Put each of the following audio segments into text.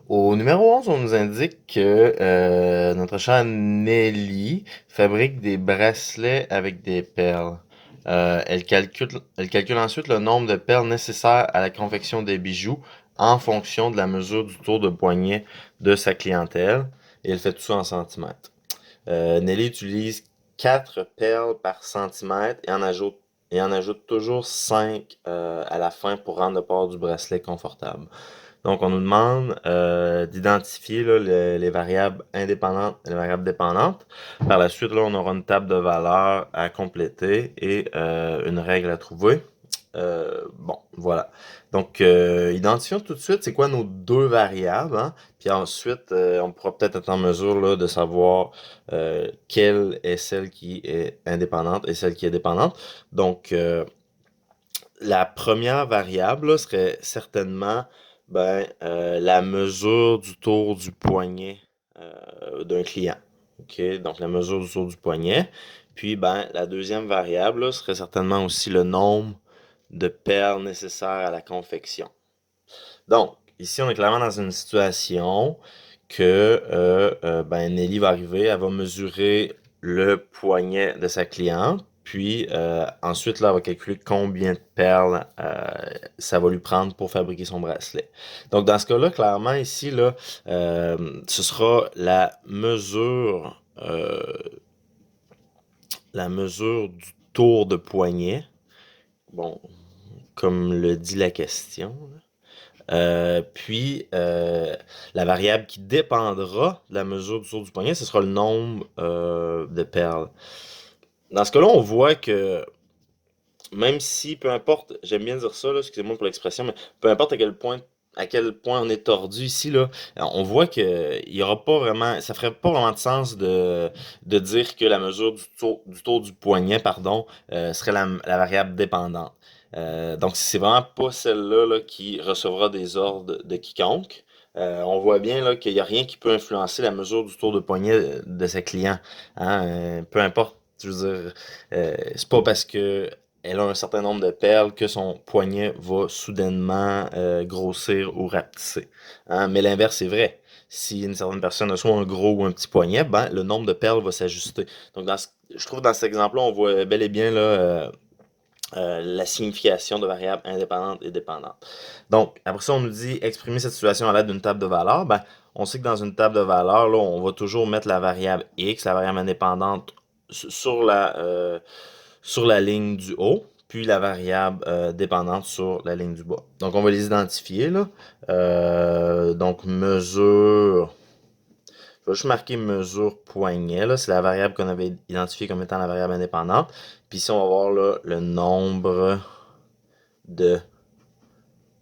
Au numéro 11, on nous indique que notre chère Nelly fabrique des bracelets avec des perles. Elle calcule ensuite le nombre de perles nécessaires à la confection des bijoux en fonction de la mesure du tour de poignet de sa clientèle. Et elle fait tout ça en centimètres. Nelly utilise 4 perles par centimètre et en ajoute toujours 5 à la fin pour rendre le port du bracelet confortable. Donc, on nous demande d'identifier là, les variables indépendantes et les variables dépendantes. Par la suite, là, on aura une table de valeurs à compléter et une règle à trouver. Bon, voilà. Donc, identifions tout de suite c'est quoi nos deux variables, hein? Puis ensuite, on pourra peut-être être en mesure là, de savoir quelle est celle qui est indépendante et celle qui est dépendante. Donc, la première variable là, serait certainement la mesure du tour du poignet d'un client. OK? Donc, la mesure du tour du poignet. Puis, la deuxième variable là, serait certainement aussi le nombre de perles nécessaires à la confection. Donc, ici, on est clairement dans une situation que Nelly va arriver, elle va mesurer le poignet de sa cliente, puis ensuite, là, elle va calculer combien de perles ça va lui prendre pour fabriquer son bracelet. Donc, dans ce cas-là, clairement, ici, là, ce sera la mesure du tour de poignet, bon, comme le dit la question, là. Puis, la variable qui dépendra de la mesure du tour du poignet, ce sera le nombre de perles. Dans ce cas-là, on voit que même si, peu importe, j'aime bien dire ça, là, excusez-moi pour l'expression, mais peu importe à quel point on est tordu ici, là, on voit que il y aura pas vraiment, ça ferait pas vraiment de sens de dire que la mesure du tour du poignet, pardon, serait la variable dépendante. Donc, c'est vraiment pas celle-là là, qui recevra des ordres de quiconque. On voit bien là, qu'il n'y a rien qui peut influencer la mesure du tour de poignet de ses clients, hein. Peu importe, je veux dire, c'est pas parce que elle a un certain nombre de perles que son poignet va soudainement grossir ou rapetisser, hein. Mais l'inverse est vrai. Si une certaine personne a soit un gros ou un petit poignet, le nombre de perles va s'ajuster. Donc, je trouve dans cet exemple-là, on voit bel et bien là, la signification de variables indépendantes et dépendantes. Donc, après ça, on nous dit exprimer cette situation à l'aide d'une table de valeurs. On sait que dans une table de valeurs, là, on va toujours mettre la variable x, la variable indépendante, sur la ligne du haut, puis la variable dépendante sur la ligne du bas. Donc, on va les identifier, là. Donc, mesure. Je vais juste marquer mesure poignet, là. C'est la variable qu'on avait identifiée comme étant la variable indépendante. Puis ici, on va voir là, le nombre de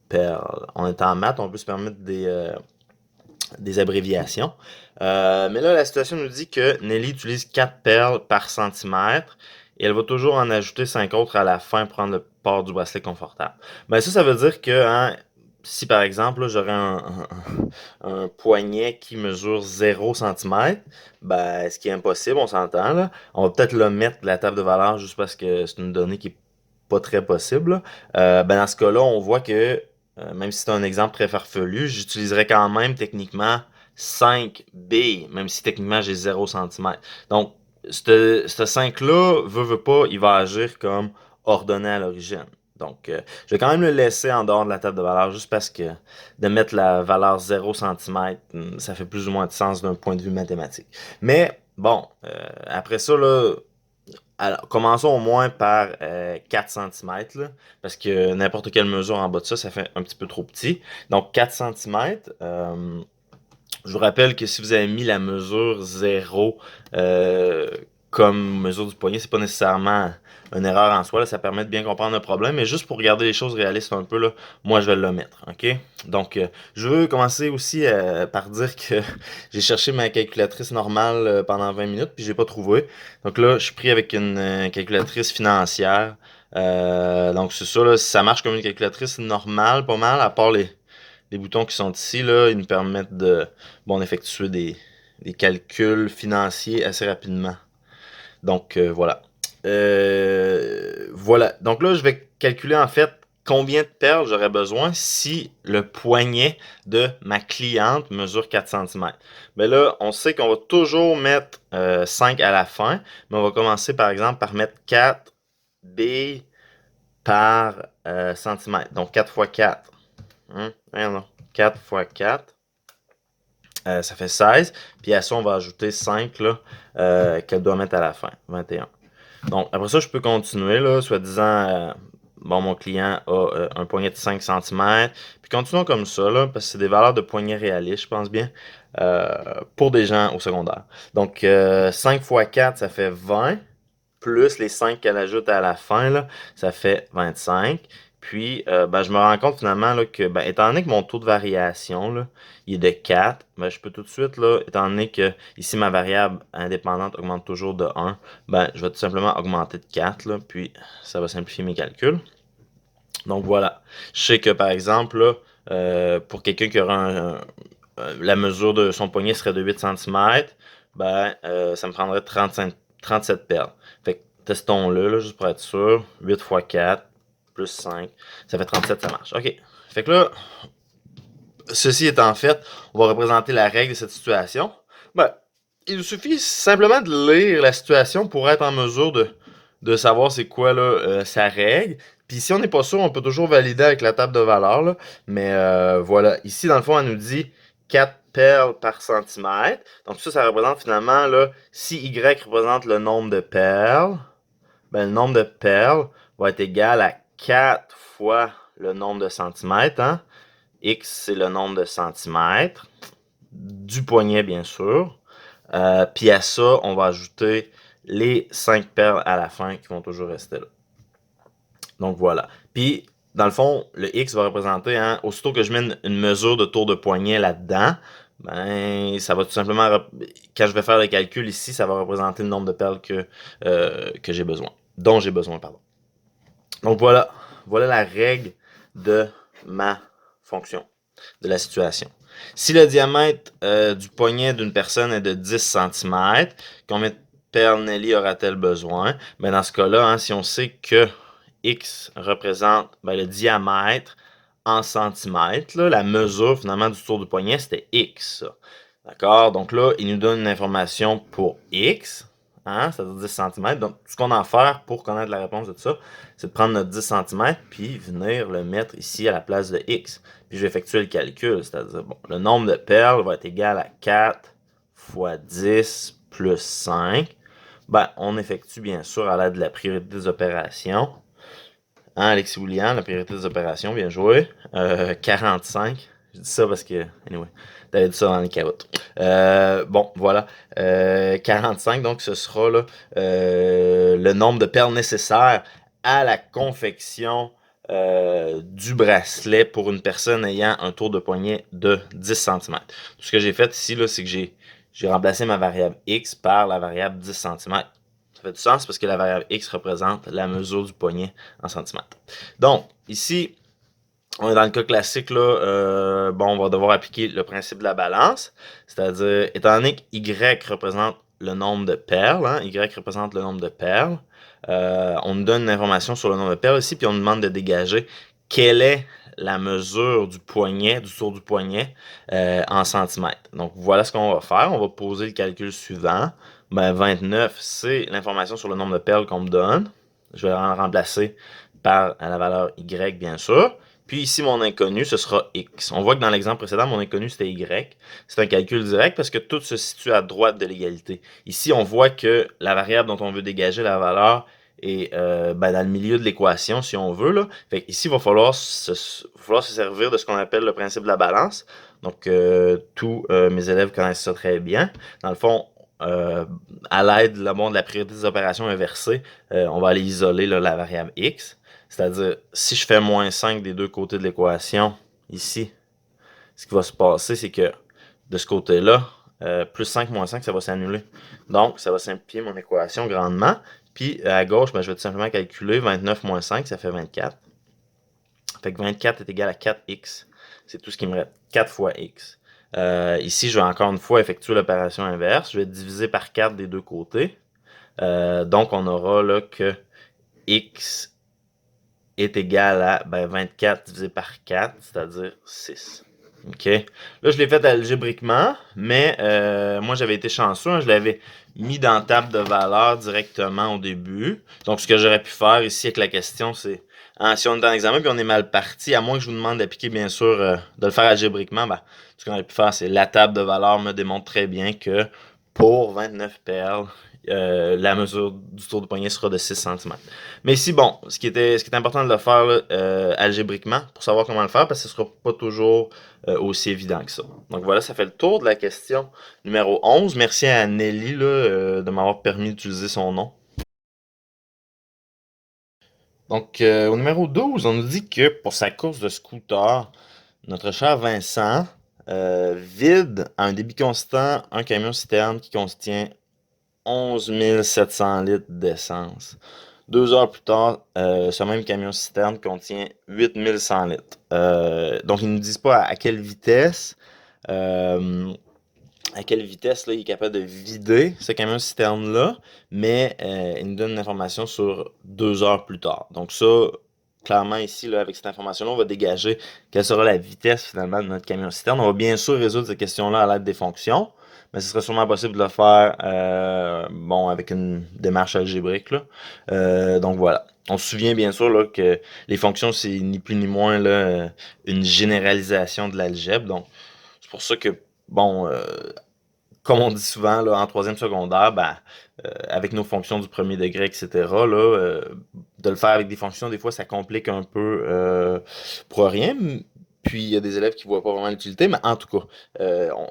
perles. On est en maths, on peut se permettre des abréviations. Mais là, la situation nous dit que Nelly utilise 4 perles par centimètre et elle va toujours en ajouter 5 autres à la fin pour rendre le port du bracelet confortable. Ça veut dire que hein, si par exemple là, j'aurais un poignet qui mesure 0 cm, ce qui est impossible, on s'entend là, on va peut-être le mettre de la table de valeur juste parce que c'est une donnée qui est pas très possible, là. Dans ce cas-là, on voit que même si c'est un exemple très farfelu, j'utiliserais quand même techniquement 5 billes, même si techniquement j'ai 0 cm. Donc, ce 5-là, veut pas, il va agir comme ordonné à l'origine. Donc, je vais quand même le laisser en dehors de la table de valeur, juste parce que de mettre la valeur 0 cm, ça fait plus ou moins de sens d'un point de vue mathématique. Mais, bon, après ça, là, alors, commençons au moins par 4 cm, là, parce que n'importe quelle mesure en bas de ça fait un petit peu trop petit. Donc, 4 cm. Je vous rappelle que si vous avez mis la mesure 0 comme mesure du poignet, c'est pas nécessairement une erreur en soi, là, ça permet de bien comprendre le problème, mais juste pour regarder les choses réalistes un peu, là, moi je vais le mettre, ok? Donc, je veux commencer aussi par dire que j'ai cherché ma calculatrice normale pendant 20 minutes, puis j'ai pas trouvé. Donc là, je suis pris avec une calculatrice financière. Donc c'est ça, là, si ça marche comme une calculatrice normale, pas mal, à part les boutons qui sont ici, là, ils nous permettent d'effectuer des calculs financiers assez rapidement. Donc, voilà. Voilà. Donc là, je vais calculer en fait combien de perles j'aurais besoin si le poignet de ma cliente mesure 4 cm. Mais là, on sait qu'on va toujours mettre 5 à la fin, mais on va commencer par exemple par mettre 4 billes par centimètre. Donc 4 fois 4. 4 fois 4. Ça fait 16. Puis à ça, on va ajouter 5 qu'elle doit mettre à la fin. 21. Donc, après ça, je peux continuer, là, soi-disant, bon, mon client a un poignet de 5 cm. Puis continuons comme ça, là, parce que c'est des valeurs de poignet réalistes, je pense bien, pour des gens au secondaire. Donc, 5 fois 4, ça fait 20, plus les 5 qu'elle ajoute à la fin, là, ça fait 25. Puis, ben, je me rends compte finalement là, que, ben, étant donné que mon taux de variation, là, il est de 4, ben, je peux tout de suite, là, étant donné que ici ma variable indépendante augmente toujours de 1, ben, je vais tout simplement augmenter de 4, là, puis ça va simplifier mes calculs. Donc voilà. Je sais que par exemple, là, pour quelqu'un qui aura la mesure de son poignet serait de 8 cm, ben, ça me prendrait 37 perles. Fait que testons-le, là, juste pour être sûr. 8 fois 4 plus 5, ça fait 37, ça marche. OK. Fait que là, ceci étant fait, on va représenter la règle de cette situation. Ben, il suffit simplement de lire la situation pour être en mesure de savoir c'est quoi là, sa règle. Puis si on n'est pas sûr, on peut toujours valider avec la table de valeur. Là. Mais voilà, ici, dans le fond, elle nous dit 4 perles par centimètre. Donc ça représente finalement, là, si Y représente le nombre de perles, ben, le nombre de perles va être égal à 4 fois le nombre de centimètres. Hein? X, c'est le nombre de centimètres, du poignet, bien sûr. Puis à ça, on va ajouter les 5 perles à la fin qui vont toujours rester là. Donc voilà. Puis, dans le fond, le X va représenter, hein, aussitôt que je mets une mesure de tour de poignet là-dedans, ben, ça va tout simplement, quand je vais faire le calcul ici, ça va représenter le nombre de perles que j'ai besoin, dont j'ai besoin, pardon. Donc voilà, voilà la règle de ma fonction, de la situation. Si le diamètre du poignet d'une personne est de 10 cm, combien de perles Nelly aura-t-elle besoin? Ben dans ce cas-là, hein, si on sait que X représente le diamètre en centimètres, là, la mesure finalement du tour du poignet, c'était X. D'accord? Donc là, il nous donne une information pour X, hein, c'est-à-dire 10 cm. Donc, ce qu'on a à faire pour connaître la réponse de ça, c'est de prendre notre 10 cm puis venir le mettre ici à la place de X. Puis je vais effectuer le calcul, c'est-à-dire, bon, le nombre de perles va être égal à 4 fois 10 plus 5. Ben, on effectue bien sûr à l'aide de la priorité des opérations. Hein, Alexis William, la priorité des opérations, bien joué. 45. Je dis ça parce que, anyway, t'avais dit ça dans les carottes. Bon, voilà. 45, donc ce sera là, le nombre de perles nécessaires à la confection du bracelet pour une personne ayant un tour de poignet de 10 cm. Tout ce que j'ai fait ici, c'est que j'ai remplacé ma variable X par la variable 10 cm. Ça fait du sens parce que la variable X représente la mesure du poignet en centimètres. Donc, ici, on est dans le cas classique, là, bon, on va devoir appliquer le principe de la balance, c'est-à-dire, étant donné que Y représente le nombre de perles, hein, Y représente le nombre de perles, on nous donne une information sur le nombre de perles ici, puis on nous demande de dégager quelle est la mesure du poignet, du tour du poignet en centimètres. Donc, voilà ce qu'on va faire. On va poser le calcul suivant. Ben, 29, c'est l'information sur le nombre de perles qu'on me donne. Je vais la remplacer par la valeur Y, bien sûr. Puis ici, mon inconnu, ce sera X. On voit que dans l'exemple précédent, mon inconnu, c'était Y. C'est un calcul direct parce que tout se situe à droite de l'égalité. Ici, on voit que la variable dont on veut dégager la valeur est ben, dans le milieu de l'équation, si on veut. Là. Fait ici, il va falloir se servir de ce qu'on appelle le principe de la balance. Donc, tous mes élèves connaissent ça très bien. Dans le fond, à l'aide de la priorité des opérations inversées, on va aller isoler là, la variable X. C'est-à-dire, si je fais moins 5 des deux côtés de l'équation, ici, ce qui va se passer, c'est que de ce côté-là, plus 5 moins 5, ça va s'annuler. Donc, ça va simplifier mon équation grandement. Puis, à gauche, ben, je vais tout simplement calculer 29 moins 5, ça fait 24. Fait que 24 est égal à 4x. C'est tout ce qui me reste. 4 fois x. Ici, je vais encore une fois effectuer l'opération inverse. Je vais diviser par 4 des deux côtés. Donc, on aura là que x est égal à 24 divisé par 4, c'est-à-dire 6. OK? Là, je l'ai fait algébriquement, mais moi, j'avais été chanceux. Hein, je l'avais mis dans la table de valeur directement au début. Donc, ce que j'aurais pu faire ici avec la question, c'est si on est en examen puis on est mal parti, à moins que je vous demande d'appliquer, bien sûr, de le faire algébriquement, ce qu'on aurait pu faire, c'est la table de valeur me démontre très bien que pour 29 perles, la mesure du tour de poignet sera de 6 cm. Mais ici, bon, ce qui est important de le faire là, algébriquement pour savoir comment le faire, parce que ce ne sera pas toujours aussi évident que ça. Donc voilà, ça fait le tour de la question numéro 11. Merci à Nelly là, de m'avoir permis d'utiliser son nom. Donc au numéro 12, on nous dit que pour sa course de scooter, notre cher Vincent vide à un débit constant un camion-citerne qui contient 11 700 litres d'essence. 2 heures plus tard, ce même camion-citerne contient 8 100 litres. Donc, ils ne nous disent pas à quelle vitesse, euh, là, il est capable de vider ce camion-citerne-là, mais il nous donne une information sur 2 heures plus tard. Donc, ça, clairement, ici, là, avec cette information-là, on va dégager quelle sera la vitesse finalement de notre camion-citerne. On va bien sûr résoudre cette question-là à l'aide des fonctions, mais ce serait sûrement possible de le faire bon, avec une démarche algébrique. Là. Donc voilà. On se souvient bien sûr là, que les fonctions, c'est ni plus ni moins là, une généralisation de l'algèbre. Donc, c'est pour ça que, bon, comme on dit souvent là, en troisième secondaire, avec nos fonctions du premier degré, etc., là, de le faire avec des fonctions, des fois, ça complique un peu pour rien. Puis, il y a des élèves qui ne voient pas vraiment l'utilité, mais en tout cas,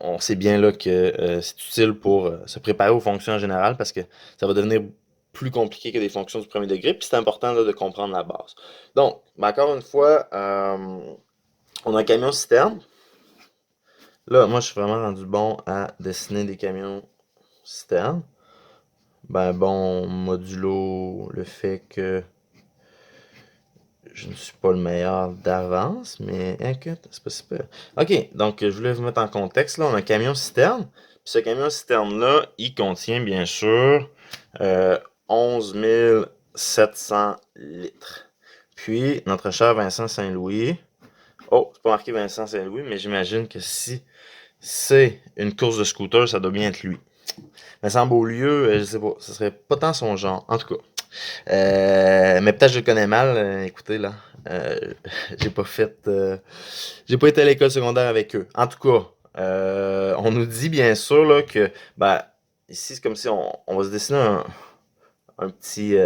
on sait bien là, que c'est utile pour se préparer aux fonctions en général parce que ça va devenir plus compliqué que des fonctions du premier degré, puis c'est important là, de comprendre la base. Donc, encore une fois, on a un camion citerne. Là, moi, je suis vraiment rendu bon à dessiner des camions citernes. Bon, modulo le fait que je ne suis pas le meilleur d'avance, mais écoute, c'est pas super. Ok, donc je voulais vous mettre en contexte. Là, on a un camion citerne. Puis ce camion citerne-là, il contient bien sûr 11 700 litres. Puis notre cher Vincent Saint-Louis. Oh, c'est pas marqué Vincent Saint-Louis, mais j'imagine que si c'est une course de scooter, ça doit bien être lui. Vincent Beaulieu, je sais pas, ce serait pas tant son genre, en tout cas. Mais peut-être que je le connais mal. Écoutez, là, euh, j'ai pas fait, j'ai pas été à l'école secondaire avec eux. En tout cas, on nous dit bien sûr là que, ici c'est comme si on va se dessiner un petit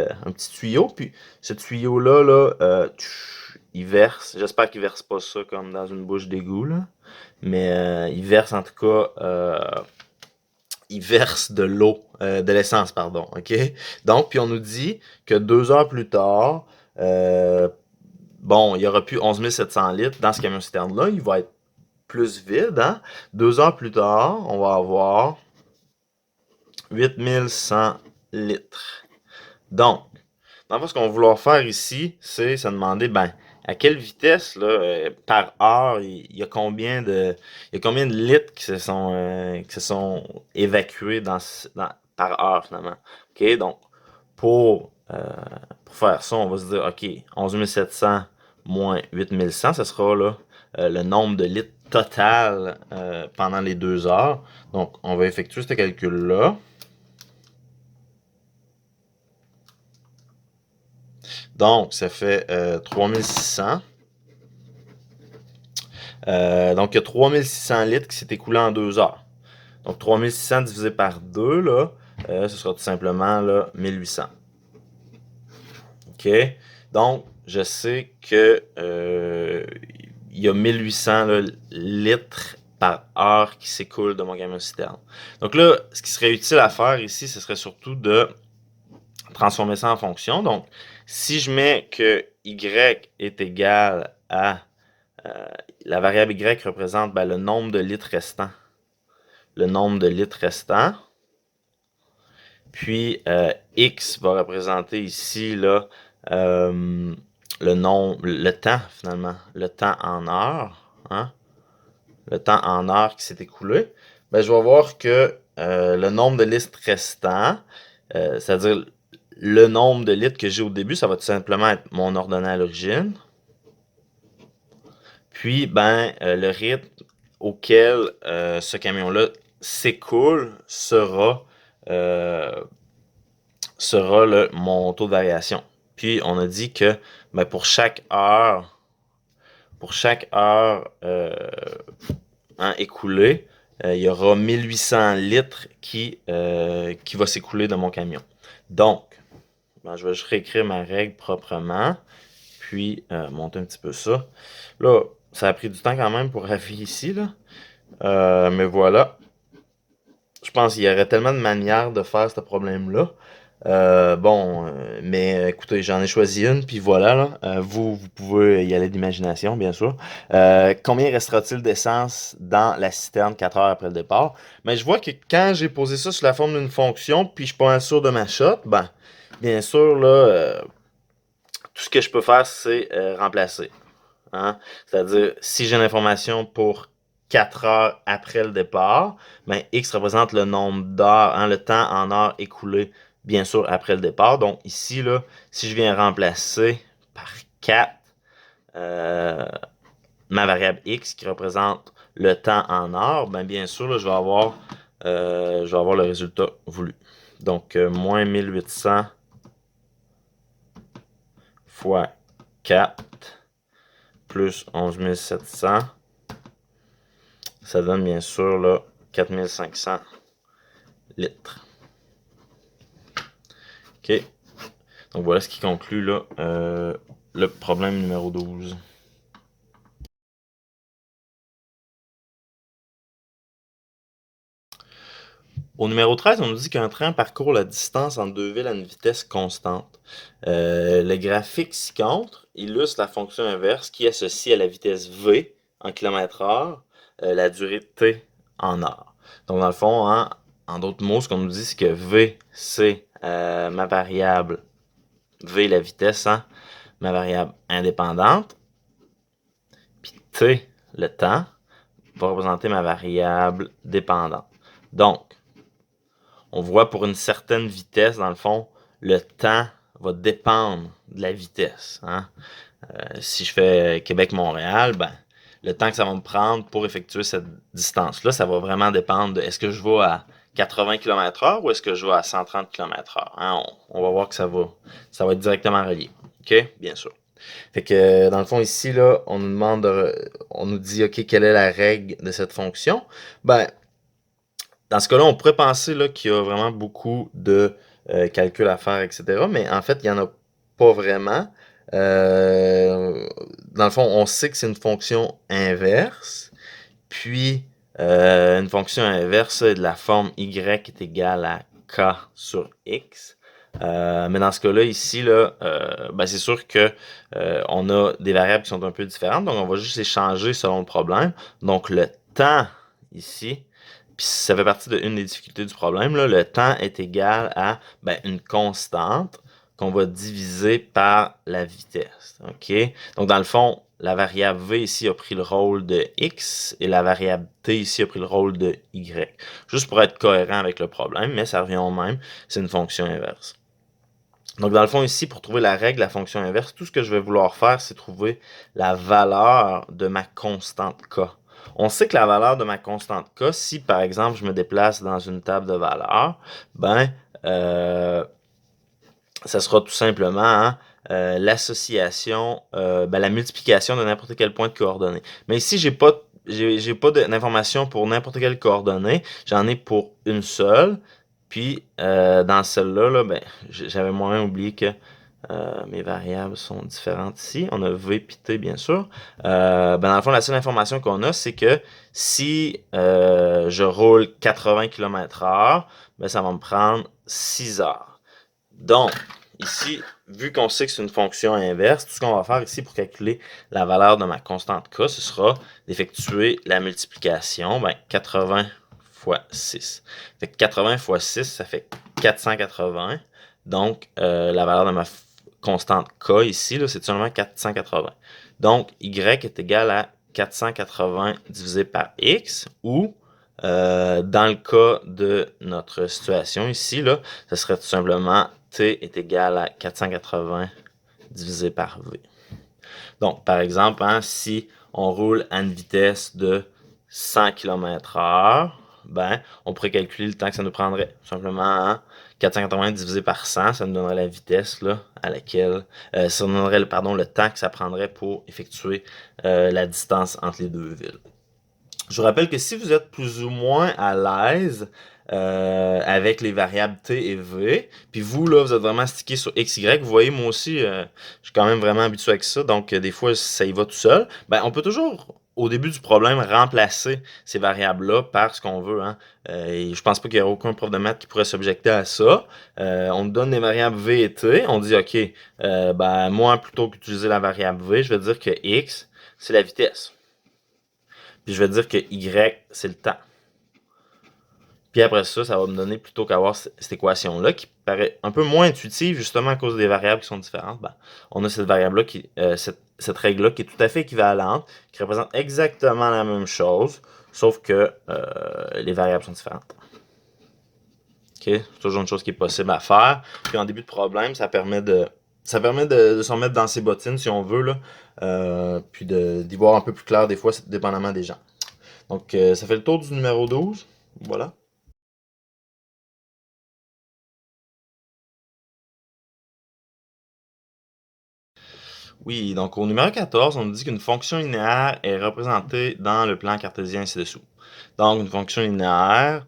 tuyau, puis ce tuyau-là, là, il verse. J'espère qu'il verse pas ça comme dans une bouche d'égout, là. Mais il verse en tout cas il verse de l'eau, de l'essence, pardon, OK? Donc, puis on nous dit que 2 heures plus tard, bon, il y aura plus 11 700 litres dans ce camion-citerne-là, il va être plus vide, hein? 2 heures plus tard, on va avoir 8100 litres. Donc, dans le fond, ce qu'on va vouloir faire ici, c'est se demander, à quelle vitesse, là, par heure, il y a combien de litres qui se sont évacués par heure, finalement. OK? Donc, pour, euh, pour faire ça, on va se dire, OK, 11 700 moins 8100, ce sera, là, le nombre de litres total pendant les 2 heures. Donc, on va effectuer ce calcul-là. Donc, ça fait 3600. Donc, il y a 3600 litres qui s'est écoulé en 2 heures. Donc, 3600 divisé par 2, là, ce sera tout simplement là, 1800. OK? Donc, je sais que il y a 1800 là, litres par heure qui s'écoulent de mon camion-citerne. Donc là, ce qui serait utile à faire ici, ce serait surtout de transformer ça en fonction. Donc, si je mets que y est égal à la variable y représente le nombre de litres restants. Le nombre de litres restants. Puis x va représenter ici là, le temps finalement, le temps en heures, hein? Le temps en heures qui s'est écoulé. Je vais voir que le nombre de litres restants, c'est-à-dire le nombre de litres que j'ai au début, ça va tout simplement être mon ordonnée à l'origine. Puis, ben, le rythme auquel ce camion-là s'écoule sera mon taux de variation. Puis, on a dit que ben, pour chaque heure écoulée, il y aura 1800 litres qui va s'écouler dans mon camion. Donc, ben, je vais juste réécrire ma règle proprement, puis monter un petit peu ça. Là, ça a pris du temps quand même pour arriver ici, là. Mais voilà. Je pense qu'il y aurait tellement de manières de faire ce problème-là. Mais écoutez, j'en ai choisi une, puis voilà, là. Vous pouvez y aller d'imagination, bien sûr. Combien restera-t-il d'essence dans la citerne 4 heures après le départ? Mais je vois que quand j'ai posé ça sous la forme d'une fonction, puis je suis pas sûr de ma shot, ben, bien sûr, là, tout ce que je peux faire, c'est remplacer. Hein? C'est-à-dire, si j'ai l'information pour 4 heures après le départ, ben, X représente le nombre d'heures, hein, le temps en heures écoulé, bien sûr, après le départ. Donc ici, là, si je viens remplacer par 4 ma variable X qui représente le temps en heures, ben, bien sûr, là, je vais avoir le résultat voulu. Donc, moins 1800 fois 4 plus 11 700, ça donne bien sûr là, 4500 litres. OK. Donc voilà ce qui conclut là, le problème numéro 12. Au numéro 13, on nous dit qu'un train parcourt la distance entre deux villes à une vitesse constante. Le graphique ci-contre illustre la fonction inverse qui associe à la vitesse V en km/h la durée T en heure. Donc, dans le fond, hein, en d'autres mots, ce qu'on nous dit, c'est que V, c'est ma variable V, la vitesse, hein, ma variable indépendante. Puis T, le temps, va représenter ma variable dépendante. Donc, on voit pour une certaine vitesse, dans le fond, le temps va dépendre de la vitesse. Hein? Si je fais Québec-Montréal, ben, le temps que ça va me prendre pour effectuer cette distance-là, ça va vraiment dépendre de est-ce que je vais à 80 km/h ou est-ce que je vais à 130 km/h. Hein? On va voir que ça va être directement relié. OK? Bien sûr. Fait que dans le fond, ici, là, on nous demande on nous dit OK, quelle est la règle de cette fonction? Ben, dans ce cas-là, on pourrait penser là, qu'il y a vraiment beaucoup de calculs à faire, etc. Mais en fait, il n'y en a pas vraiment. Dans le fond, on sait que c'est une fonction inverse. Puis, une fonction inverse est de la forme y est égale à k sur x. Mais dans ce cas-là, ici, là, ben c'est sûr que on a des variables qui sont un peu différentes. Donc, on va juste échanger selon le problème. Donc, le temps ici, puis ça fait partie d'une des difficultés du problème, là, le temps est égal à ben, une constante qu'on va diviser par la vitesse. OK? Donc, dans le fond, la variable V ici a pris le rôle de X et la variable T ici a pris le rôle de Y. Juste pour être cohérent avec le problème, mais ça revient au même, c'est une fonction inverse. Donc, dans le fond, ici, pour trouver la règle de la fonction inverse, tout ce que je vais vouloir faire, c'est trouver la valeur de ma constante K. On sait que la valeur de ma constante K, si par exemple je me déplace dans une table de valeurs, ben, ça sera tout simplement hein, l'association, la multiplication de n'importe quel point de coordonnée. Mais ici, j'ai pas d'information pour n'importe quelle coordonnée, j'en ai pour une seule. Puis dans celle-là, là, ben, j'avais moi-même oublié que mes variables sont différentes ici. On a V et T, bien sûr. Dans le fond, la seule information qu'on a, c'est que si je roule 80 km/h, ben, ça va me prendre 6 heures. Donc, ici, vu qu'on sait que c'est une fonction inverse, tout ce qu'on va faire ici pour calculer la valeur de ma constante K, ce sera d'effectuer la multiplication, ben, 80 fois 6. Fait que 80 fois 6, ça fait 480. Donc, la valeur de ma constante K ici, c'est seulement 480. Donc, Y est égal à 480 divisé par X ou Dans le cas de notre situation ici, là, ce serait tout simplement t est égal à 480 divisé par v. Donc, par exemple, hein, si on roule à une vitesse de 100 km/h, ben, on pourrait calculer le temps que ça nous prendrait. Tout simplement, hein, 480 divisé par 100, ça nous donnerait la vitesse là, à laquelle... ça nous donnerait pardon, le temps que ça prendrait pour effectuer la distance entre les deux villes. Je vous rappelle que si vous êtes plus ou moins à l'aise avec les variables t et v, puis vous, là, vous êtes vraiment stické sur x, y, vous voyez, moi aussi, je suis quand même vraiment habitué avec ça, donc des fois, ça y va tout seul. Ben, on peut toujours, au début du problème, remplacer ces variables-là par ce qu'on veut. Hein. Et je pense pas qu'il y ait aucun prof de maths qui pourrait s'objecter à ça. On nous donne des variables v et t, on dit, OK, ben, moi, plutôt qu'utiliser la variable v, je vais dire que x, c'est la vitesse. Puis je vais dire que y, c'est le temps. Puis après ça, ça va me donner, plutôt qu'avoir cette équation-là, qui paraît un peu moins intuitive, justement à cause des variables qui sont différentes, ben, on a cette variable-là, cette règle-là, qui est tout à fait équivalente, qui représente exactement la même chose, sauf que les variables sont différentes. OK? C'est toujours une chose qui est possible à faire. Puis en début de problème, ça permet de se remettre dans ses bottines, si on veut, là, puis d'y voir un peu plus clair des fois, dépendamment des gens. Donc, ça fait le tour du numéro 12. Voilà. Oui, donc au numéro 14, on nous dit qu'une fonction linéaire est représentée dans le plan cartésien ci-dessous. Donc, une fonction linéaire,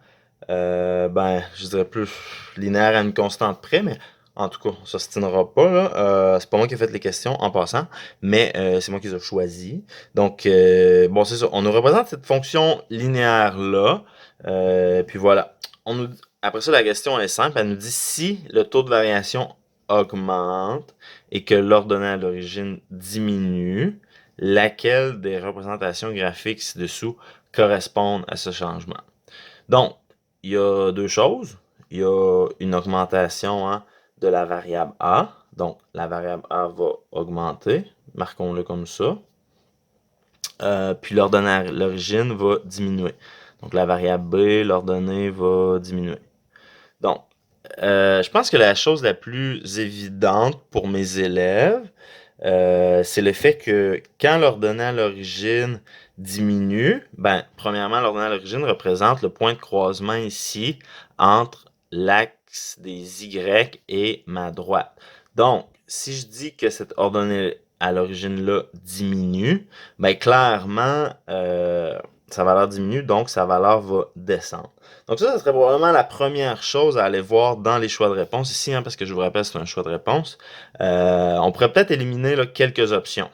ben, je dirais plus linéaire à une constante près, mais en tout cas, on s'ostinera pas, là. C'est pas moi qui ai fait les questions, en passant, mais c'est moi qui les ai choisies. Donc, bon, c'est ça. On nous représente cette fonction linéaire-là, puis voilà. Après ça, la question est simple. Elle nous dit si le taux de variation augmente et que l'ordonnée à l'origine diminue, laquelle des représentations graphiques ci-dessous correspondent à ce changement? Donc, il y a deux choses. Il y a une augmentation hein, de la variable A. Donc, la variable A va augmenter. Marquons-le comme ça. Puis l'ordonnée à l'origine va diminuer. Donc, la variable B, l'ordonnée va diminuer. Donc, je pense que la chose la plus évidente pour mes élèves, c'est le fait que quand l'ordonnée à l'origine diminue, ben, premièrement, l'ordonnée à l'origine représente le point de croisement ici entre l'axe des Y et ma droite. Donc, si je dis que cette ordonnée à l'origine-là diminue, ben, clairement, sa valeur diminue, donc sa valeur va descendre. Donc ça serait probablement la première chose à aller voir dans les choix de réponse ici, hein, parce que je vous rappelle, c'est un choix de réponse. On pourrait peut-être éliminer là, quelques options.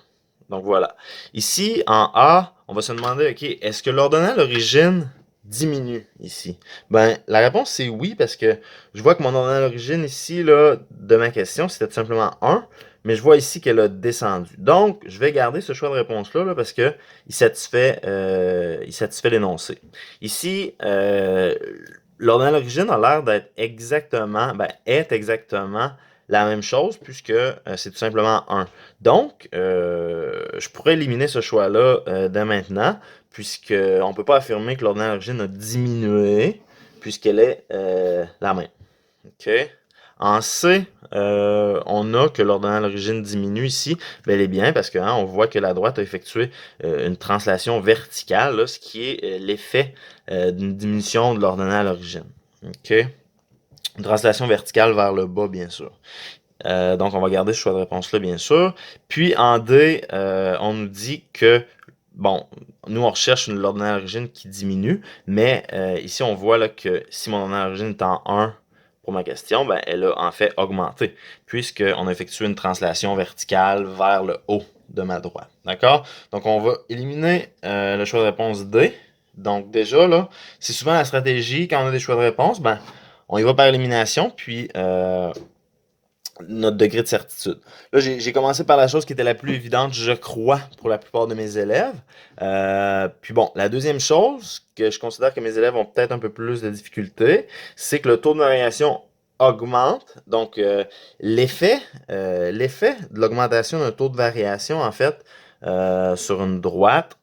Donc voilà. Ici, en A, on va se demander, OK, est-ce que l'ordonnée à l'origine diminue ici? Ben, la réponse, c'est oui, parce que je vois que mon ordonnée à l'origine ici, là, de ma question, c'était tout simplement 1, mais je vois ici qu'elle a descendu. Donc, je vais garder ce choix de réponse-là, là, parce que il satisfait l'énoncé. Ici, l'ordonnée à l'origine a l'air d'être exactement, est exactement la même chose puisque c'est tout simplement 1. Donc, je pourrais éliminer ce choix-là dès maintenant puisqu'on ne peut pas affirmer que l'ordonnée à l'origine a diminué puisqu'elle est la même. OK? En C, on a que l'ordonnée à l'origine diminue ici, bel et bien, parce que hein, on voit que la droite a effectué une translation verticale, là, ce qui est l'effet d'une diminution de l'ordonnée à l'origine. OK? Une translation verticale vers le bas, bien sûr. Donc, on va garder ce choix de réponse-là, bien sûr. Puis, en D, on nous dit que, bon, nous, on recherche l'ordonnée à l'origine qui diminue, mais ici, on voit là, que si mon ordonnée à l'origine est en 1 pour ma question, ben, elle a en fait augmenté, puisqu'on a effectué une translation verticale vers le haut de ma droite. D'accord? Donc, on va éliminer le choix de réponse D. Donc, déjà, là, c'est souvent la stratégie, quand on a des choix de réponse, ben, on y va par élimination, puis notre degré de certitude. Là, j'ai commencé par la chose qui était la plus évidente, je crois, pour la plupart de mes élèves. Puis bon, la deuxième chose que je considère que mes élèves ont peut-être un peu plus de difficultés, c'est que le taux de variation augmente. Donc, l'effet de l'augmentation d'un taux de variation, en fait, sur une droite,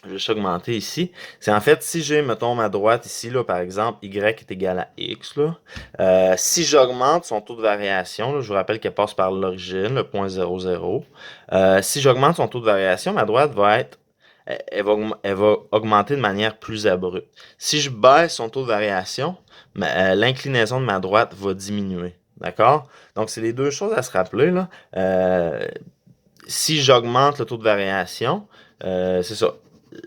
je vais juste augmenter ici. C'est en fait, si j'ai, mettons, ma droite ici, là, par exemple, y est égal à x, là, si j'augmente son taux de variation, là, je vous rappelle qu'elle passe par l'origine, le point 0, 0. Si j'augmente son taux de variation, ma droite va être, elle va augmenter de manière plus abrupte. Si je baisse son taux de variation, l'inclinaison de ma droite va diminuer. D'accord? Donc, c'est les deux choses à se rappeler, là. Si j'augmente le taux de variation, c'est ça.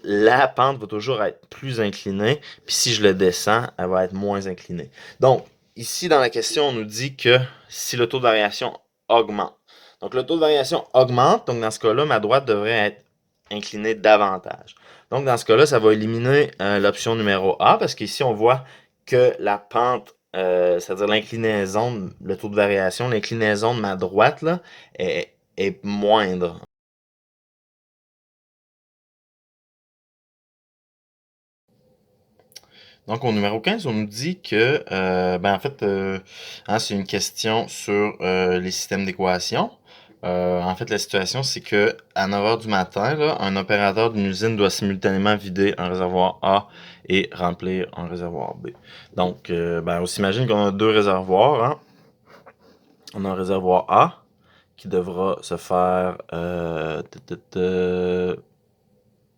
La pente va toujours être plus inclinée, puis si je le descends, elle va être moins inclinée. Donc, ici, dans la question, on nous dit que si le taux de variation augmente. Donc, le taux de variation augmente, donc dans ce cas-là, ma droite devrait être inclinée davantage. Donc, dans ce cas-là, ça va éliminer l'option numéro A, parce qu'ici, on voit que la pente, c'est-à-dire l'inclinaison, le taux de variation, l'inclinaison de ma droite, là, est moindre. Donc, au numéro 15, on nous dit que, en fait, hein, c'est une question sur les systèmes d'équation. En fait, la situation, c'est que à 9 h du matin, là, un opérateur d'une usine doit simultanément vider un réservoir A et remplir un réservoir B. Donc, on s'imagine qu'on a deux réservoirs. Hein. On a un réservoir A qui devra se faire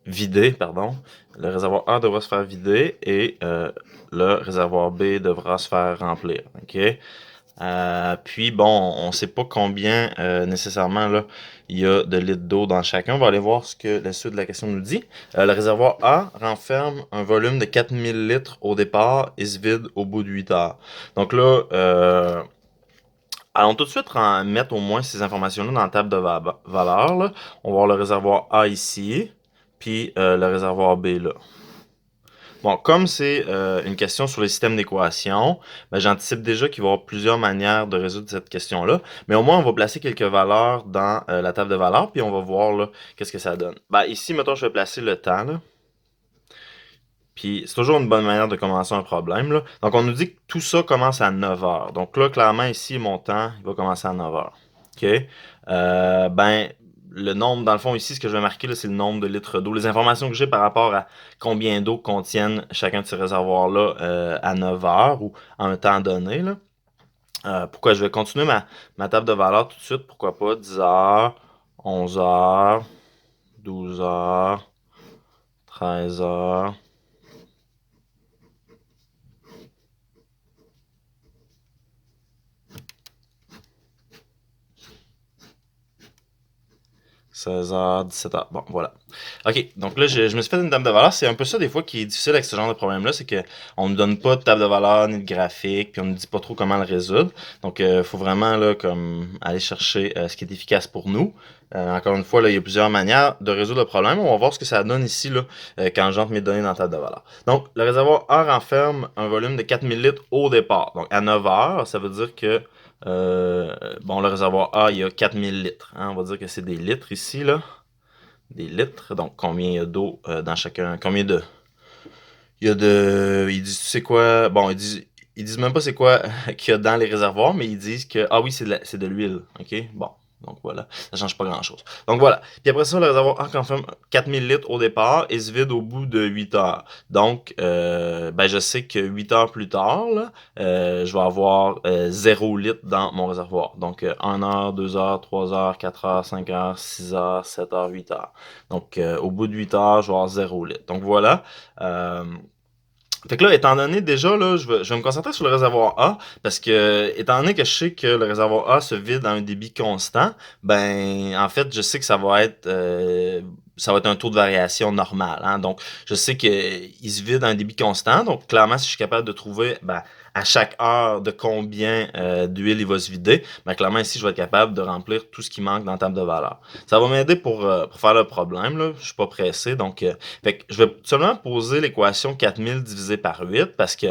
vider, pardon. Le réservoir A devra se faire vider et le réservoir B devra se faire remplir. OK? Puis, bon, on ne sait pas combien nécessairement là, il y a de litres d'eau dans chacun. On va aller voir ce que la suite de la question nous dit. Le réservoir A renferme un volume de 4000 litres au départ et se vide au bout de 8 heures. Donc là, allons tout de suite mettre au moins ces informations-là dans la table de valeur. Là. On va voir le réservoir A ici, puis le réservoir B là. Bon, comme c'est une question sur les systèmes d'équations, j'anticipe déjà qu'il va y avoir plusieurs manières de résoudre cette question-là. Mais au moins, on va placer quelques valeurs dans la table de valeurs, puis on va voir là, qu'est-ce que ça donne. Ici, mettons, je vais placer le temps. Là. Puis c'est toujours une bonne manière de commencer un problème. Là. Donc, on nous dit que tout ça commence à 9 heures. Donc là, clairement, ici, mon temps, il va commencer à 9 heures. OK? Le nombre, dans le fond, ici, ce que je vais marquer, c'est le nombre de litres d'eau. Les informations que j'ai par rapport à combien d'eau contiennent chacun de ces réservoirs-là à 9 heures ou à un temps donné. Là. Pourquoi je vais continuer ma table de valeurs tout de suite? Pourquoi pas 10 heures, 11 heures, 12 heures, 13 heures. 16h, 17h. Bon, voilà. OK, donc là, je me suis fait une table de valeur. C'est un peu ça, des fois, qui est difficile avec ce genre de problème-là. C'est qu'on ne nous donne pas de table de valeur ni de graphique, puis on ne nous dit pas trop comment le résoudre. Donc, il faut vraiment là, comme aller chercher ce qui est efficace pour nous. Encore une fois, là, il y a plusieurs manières de résoudre le problème. On va voir ce que ça donne ici là, quand j'entre mes données dans la table de valeur. Donc, le réservoir A renferme un volume de 4000 litres au départ. Donc, à 9 heures, ça veut dire que le réservoir A, il y a 4000 litres. Hein, on va dire que c'est des litres ici, là. Des litres. Donc, combien il y a d'eau dans chacun. Combien de. Il y a de. Ils disent, tu sais quoi. Bon, ils disent même pas c'est quoi qu'il y a dans les réservoirs, mais ils disent que. Ah oui, c'est de l'huile. OK? Bon. Donc voilà, ça change pas grand-chose. Donc voilà. Puis après ça, le réservoir A confirme 4000 litres au départ et se vide au bout de 8 heures. Donc, je sais que 8 heures plus tard, là, je vais avoir 0 litre dans mon réservoir. Donc, 1 heure, 2 heures, 3 heures, 4 heures, 5 heures, 6 heures, 7 heures, 8 heures. Donc, au bout de 8 heures, je vais avoir 0 litre. Donc voilà. Euh, fait que là, étant donné déjà, là, je vais me concentrer sur le réservoir A, parce que, étant donné que je sais que le réservoir A se vide à un débit constant, en fait, je sais que ça va être un taux de variation normal. Hein? Donc, je sais qu'il se vide à un débit constant. Donc, clairement, si je suis capable de trouver, à chaque heure de combien d'huile il va se vider, clairement, ici, je vais être capable de remplir tout ce qui manque dans la table de valeur. Ça va m'aider pour faire le problème, là. Je suis pas pressé, donc... Fait que je vais seulement poser l'équation 4000 divisé par 8 parce que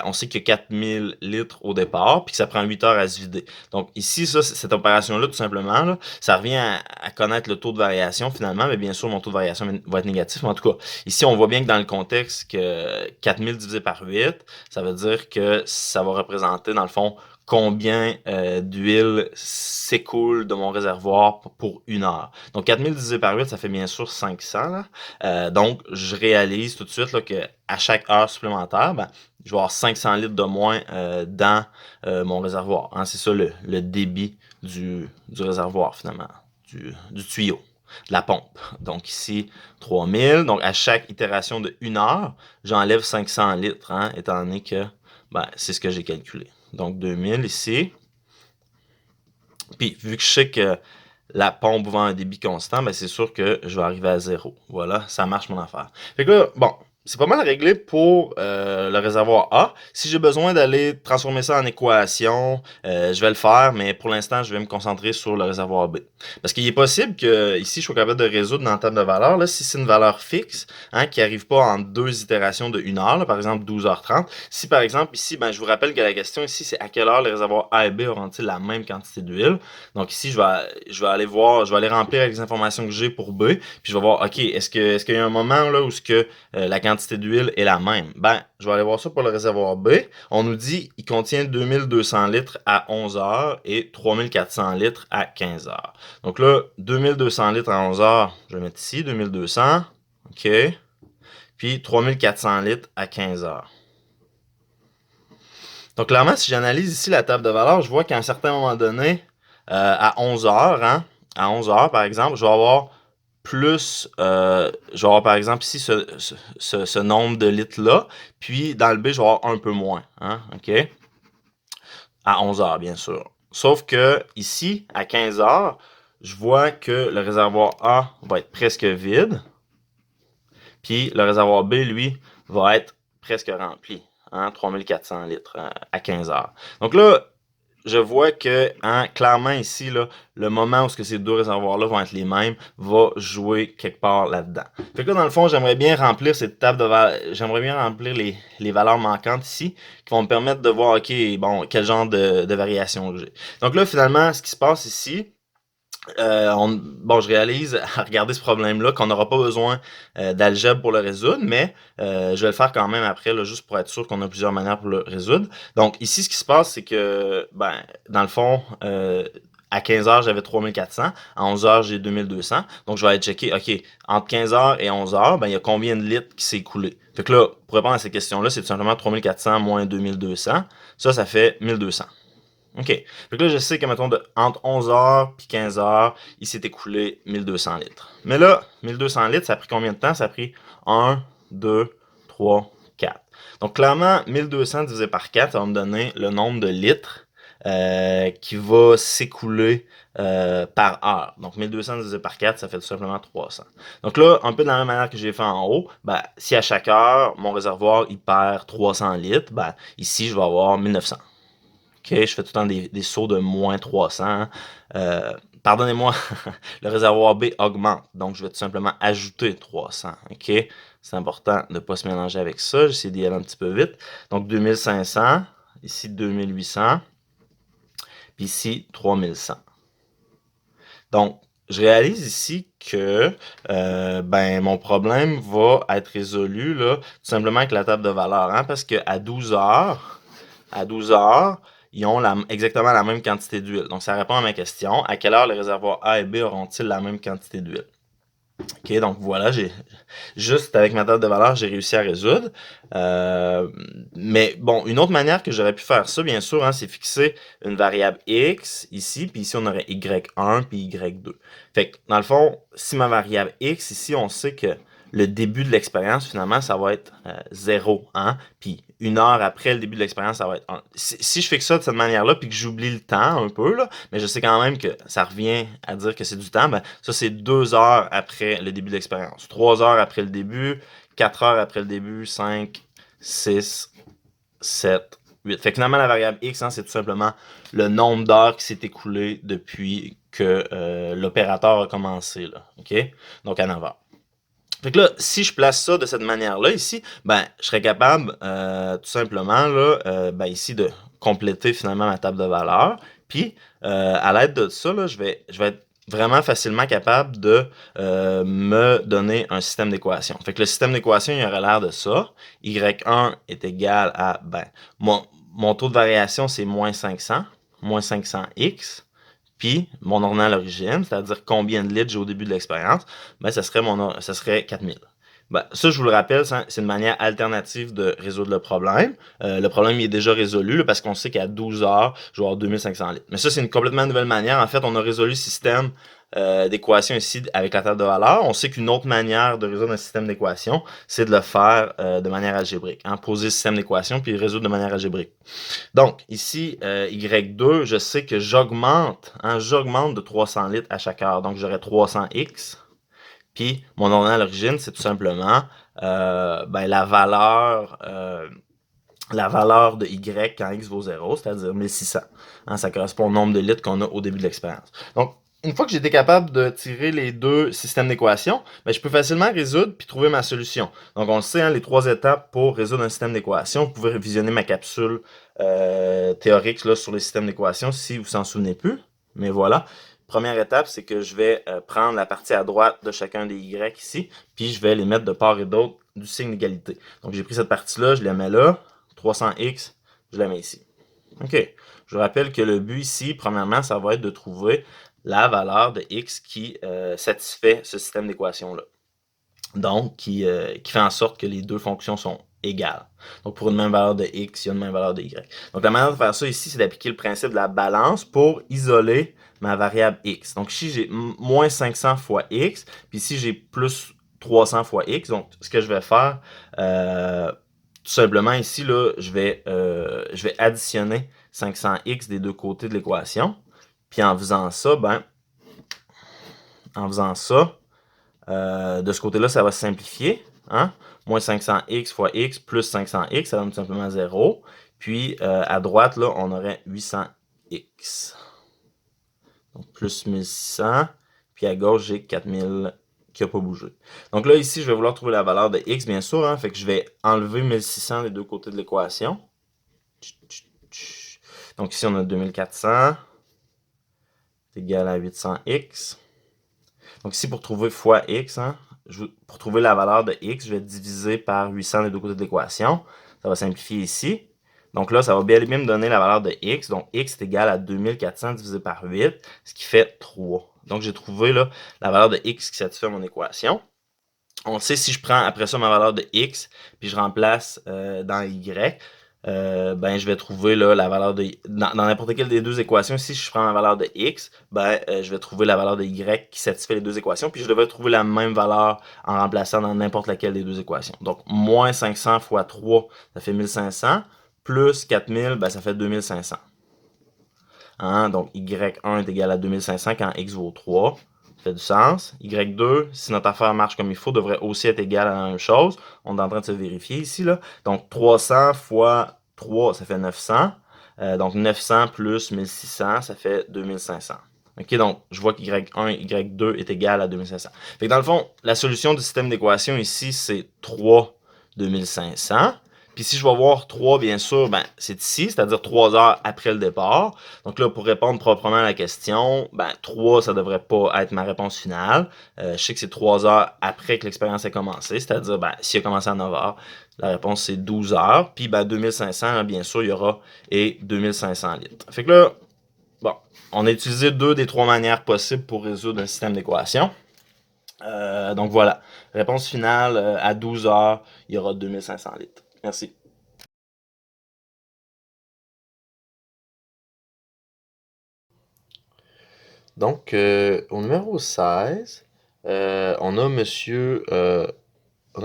on sait qu'il y a 4000 litres au départ puis que ça prend 8 heures à se vider. Donc ici, cette opération-là, tout simplement, là, ça revient à connaître le taux de variation finalement, mais bien sûr, mon taux de variation va être négatif. Mais en tout cas, ici, on voit bien que dans le contexte que 4000 divisé par 8, ça veut dire que ça va représenter, dans le fond, combien d'huile s'écoule de mon réservoir pour 1 heure. Donc, 4000 divisé par 8, ça fait bien sûr 500. Là. Donc, je réalise tout de suite là, que à chaque heure supplémentaire, ben, je vais avoir 500 litres de moins dans mon réservoir. Hein. C'est ça le débit du réservoir, finalement, du tuyau, de la pompe. Donc, ici, 3000. Donc, à chaque itération de 1 heure, j'enlève 500 litres, hein, étant donné que ben, c'est ce que j'ai calculé. Donc, 2000 ici. Puis, vu que je sais que la pompe vend un débit constant, ben c'est sûr que je vais arriver à 0. Voilà, ça marche mon affaire. Fait que là, bon, c'est pas mal réglé pour le réservoir A. Si j'ai besoin d'aller transformer ça en équation, je vais le faire, mais pour l'instant, je vais me concentrer sur le réservoir B. Parce qu'il est possible que ici, je sois capable de résoudre dans la table de valeur, là, si c'est une valeur fixe, hein, qui n'arrive pas en 2 itérations de 1 heure, là, par exemple 12h30. Si par exemple, ici, ben, je vous rappelle que la question ici, c'est à quelle heure les réservoirs A et B auront-ils la même quantité d'huile. Donc ici, je vais aller voir, je vais aller remplir avec les informations que j'ai pour B, puis je vais voir, OK, est-ce qu'il y a un moment là où la quantité d'huile est la même? Ben, je vais aller voir ça pour le réservoir B. On nous dit il contient 2200 litres à 11 heures et 3400 litres à 15 heures. Donc là, 2200 litres à 11 heures, je vais mettre ici 2200, OK, puis 3400 litres à 15 heures. Donc clairement, si j'analyse ici la table de valeur, je vois qu'à un certain moment donné, à 11 heures, hein, à 11 heures par exemple, je vais avoir plus, je vais avoir par exemple ici ce nombre de litres-là, puis dans le B, je vais avoir un peu moins, hein, OK? À 11 heures, bien sûr. Sauf que ici, à 15 heures, je vois que le réservoir A va être presque vide, puis le réservoir B, lui, va être presque rempli, hein, 3400 litres à 15 heures. Donc là, je vois que, hein, clairement ici, là, le moment où ces deux réservoirs-là vont être les mêmes va jouer quelque part là-dedans. Fait que là, dans le fond, j'aimerais bien remplir cette table de valeurs, j'aimerais bien remplir les valeurs manquantes ici, qui vont me permettre de voir, OK, bon, quel genre de variation j'ai. Donc là, finalement, ce qui se passe ici, bon, je réalise à regarder ce problème-là qu'on n'aura pas besoin d'algèbre pour le résoudre, mais je vais le faire quand même après, là, juste pour être sûr qu'on a plusieurs manières pour le résoudre. Donc ici, ce qui se passe, c'est que, ben, dans le fond, à 15 heures, j'avais 3400. À 11 heures, j'ai 2200. Donc, je vais aller checker, OK, entre 15 heures et 11 heures, ben, il y a combien de litres qui s'est écoulé? Fait que là, pour répondre à ces questions-là, c'est tout simplement 3400 moins 2200. Ça fait 1200. OK. Fait que là, je sais que, mettons, entre 11 heures et 15 heures, il s'est écoulé 1200 litres. Mais là, 1200 litres, ça a pris combien de temps? Ça a pris 1, 2, 3, 4. Donc, clairement, 1200 divisé par 4, ça va me donner le nombre de litres qui va s'écouler par heure. Donc, 1200 divisé par 4, ça fait tout simplement 300. Donc là, un peu de la même manière que j'ai fait en haut, ben, si à chaque heure, mon réservoir, il perd 300 litres, ben, ici, je vais avoir 1900. OK, je fais tout le temps des sauts de moins 300. Hein. Pardonnez-moi, le réservoir B augmente. Donc, je vais tout simplement ajouter 300. OK? C'est important de ne pas se mélanger avec ça. J'essaie d'y aller un petit peu vite. Donc, 2500. Ici, 2800. Puis ici, 3100. Donc, je réalise ici que ben, mon problème va être résolu là, tout simplement avec la table de valeur. Hein, parce qu'à 12 heures, ils ont exactement la même quantité d'huile. Donc, ça répond à ma question. À quelle heure les réservoirs A et B auront-ils la même quantité d'huile? OK, donc voilà, juste avec ma table de valeur, j'ai réussi à résoudre. Mais bon, une autre manière que j'aurais pu faire ça, bien sûr, hein, c'est fixer une variable x ici, puis ici on aurait y1 puis y2. Fait que dans le fond, si ma variable x ici, on sait que le début de l'expérience, finalement, ça va être 0, hein? Puis 1 heure après le début de l'expérience, ça va être 1. Si je fixe ça de cette manière-là, puis que j'oublie le temps un peu, là, mais je sais quand même que ça revient à dire que c'est du temps, ben, ça c'est 2 heures après le début de l'expérience. 3 heures après le début, 4 heures après le début, 5, 6, 7, 8. Fait que finalement, la variable x, hein, c'est tout simplement le nombre d'heures qui s'est écoulé depuis que l'opérateur a commencé, là, OK? Donc à 9 heures. Fait que là, si je place ça de cette manière-là ici, ben, je serais capable tout simplement là, ben, ici de compléter finalement ma table de valeurs. Puis à l'aide de ça, là, je vais être vraiment facilement capable de me donner un système d'équation. Fait que le système d'équation, il aurait l'air de ça. Y1 est égal à ben, mon taux de variation, c'est moins 500x, puis mon ordonnal origine, c'est-à-dire combien de litres j'ai au début de l'expérience, ben, ça serait 4000. Ben, ça, je vous le rappelle, c'est une manière alternative de résoudre le problème. Le problème il est déjà résolu là, parce qu'on sait qu'à 12 heures, je vais avoir 2500 litres. Mais ça, c'est une complètement nouvelle manière. En fait, on a résolu le système d'équation ici avec la table de valeur. On sait qu'une autre manière de résoudre un système d'équation, c'est de le faire de manière algébrique. Hein, poser le système d'équation puis le résoudre de manière algébrique. Donc, ici, Y2, je sais que j'augmente de 300 litres à chaque heure. Donc, j'aurai 300x. Puis, mon ordonnal à l'origine, c'est tout simplement la valeur de Y quand X vaut 0, c'est-à-dire 1600. Hein, ça correspond au nombre de litres qu'on a au début de l'expérience. Donc, une fois que j'ai été capable de tirer les deux systèmes d'équations, ben, je peux facilement résoudre puis trouver ma solution. Donc, on le sait, hein, les 3 étapes pour résoudre un système d'équations. Vous pouvez visionner ma capsule théorique là, sur les systèmes d'équations si vous s'en souvenez plus. Mais voilà. Première étape, c'est que je vais prendre la partie à droite de chacun des Y ici, puis je vais les mettre de part et d'autre du signe d'égalité. Donc, j'ai pris cette partie-là, je la mets là. 300x, je la mets ici. OK. Je vous rappelle que le but ici, premièrement, ça va être de trouver la valeur de x qui satisfait ce système d'équation-là. Donc, qui fait en sorte que les deux fonctions sont égales. Donc, pour une même valeur de x, il y a une même valeur de y. Donc, la manière de faire ça ici, c'est d'appliquer le principe de la balance pour isoler ma variable x. Donc, ici, j'ai moins 500 fois x, puis ici, j'ai plus 300 fois x. Donc, ce que je vais faire, tout simplement ici, là, je vais additionner 500x des deux côtés de l'équation. Puis en faisant ça, de ce côté-là, ça va se simplifier. Hein? Moins 500x fois x plus 500x, ça donne tout simplement 0. Puis à droite, là, on aurait 800x. Donc plus 1600. Puis à gauche, j'ai 4000 qui n'a pas bougé. Donc là, ici, je vais vouloir trouver la valeur de x, bien sûr. Hein? Fait que je vais enlever 1600 des deux côtés de l'équation. Donc ici, on a 2400. C'est égal à 800x. Donc ici, pour trouver fois x, hein, pour trouver la valeur de x, je vais diviser par 800 des deux côtés de l'équation. Ça va simplifier ici. Donc là, ça va bien me donner la valeur de x. Donc x est égal à 2400 divisé par 8, ce qui fait 3. Donc j'ai trouvé là, la valeur de x qui satisfait mon équation. On sait si je prends après ça ma valeur de x, puis je remplace dans y, je vais trouver là, la valeur de dans n'importe quelle des deux équations. Si je prends la valeur de x, je vais trouver la valeur de y qui satisfait les deux équations, puis je devrais trouver la même valeur en remplaçant dans n'importe laquelle des deux équations. Donc, moins 500 fois 3, ça fait 1500, plus 4000, ça fait 2500. Hein? Donc, y1 est égal à 2500 quand x vaut 3. Ça fait du sens. Y2, si notre affaire marche comme il faut, devrait aussi être égal à la même chose. On est en train de se vérifier ici. Là. Donc, 300 fois 3, ça fait 900. Donc, 900 plus 1600, ça fait 2500. OK, donc, je vois que Y1 et Y2 est égal à 2500. Fait que dans le fond, la solution du système d'équation ici, c'est 3 2500. Puis si je vais voir 3, bien sûr, c'est ici, c'est-à-dire 3 heures après le départ. Donc là, pour répondre proprement à la question, 3, ça devrait pas être ma réponse finale. Je sais que c'est 3 heures après que l'expérience ait commencé, c'est-à-dire, s'il a commencé à 9 heures, la réponse c'est 12 heures. Puis 2500, bien sûr, il y aura et 2500 litres. Fait que là, bon, on a utilisé 2 des 3 manières possibles pour résoudre un système d'équation. Donc voilà, réponse finale, à 12 heures, il y aura 2500 litres. Merci. Donc, au numéro 16, on a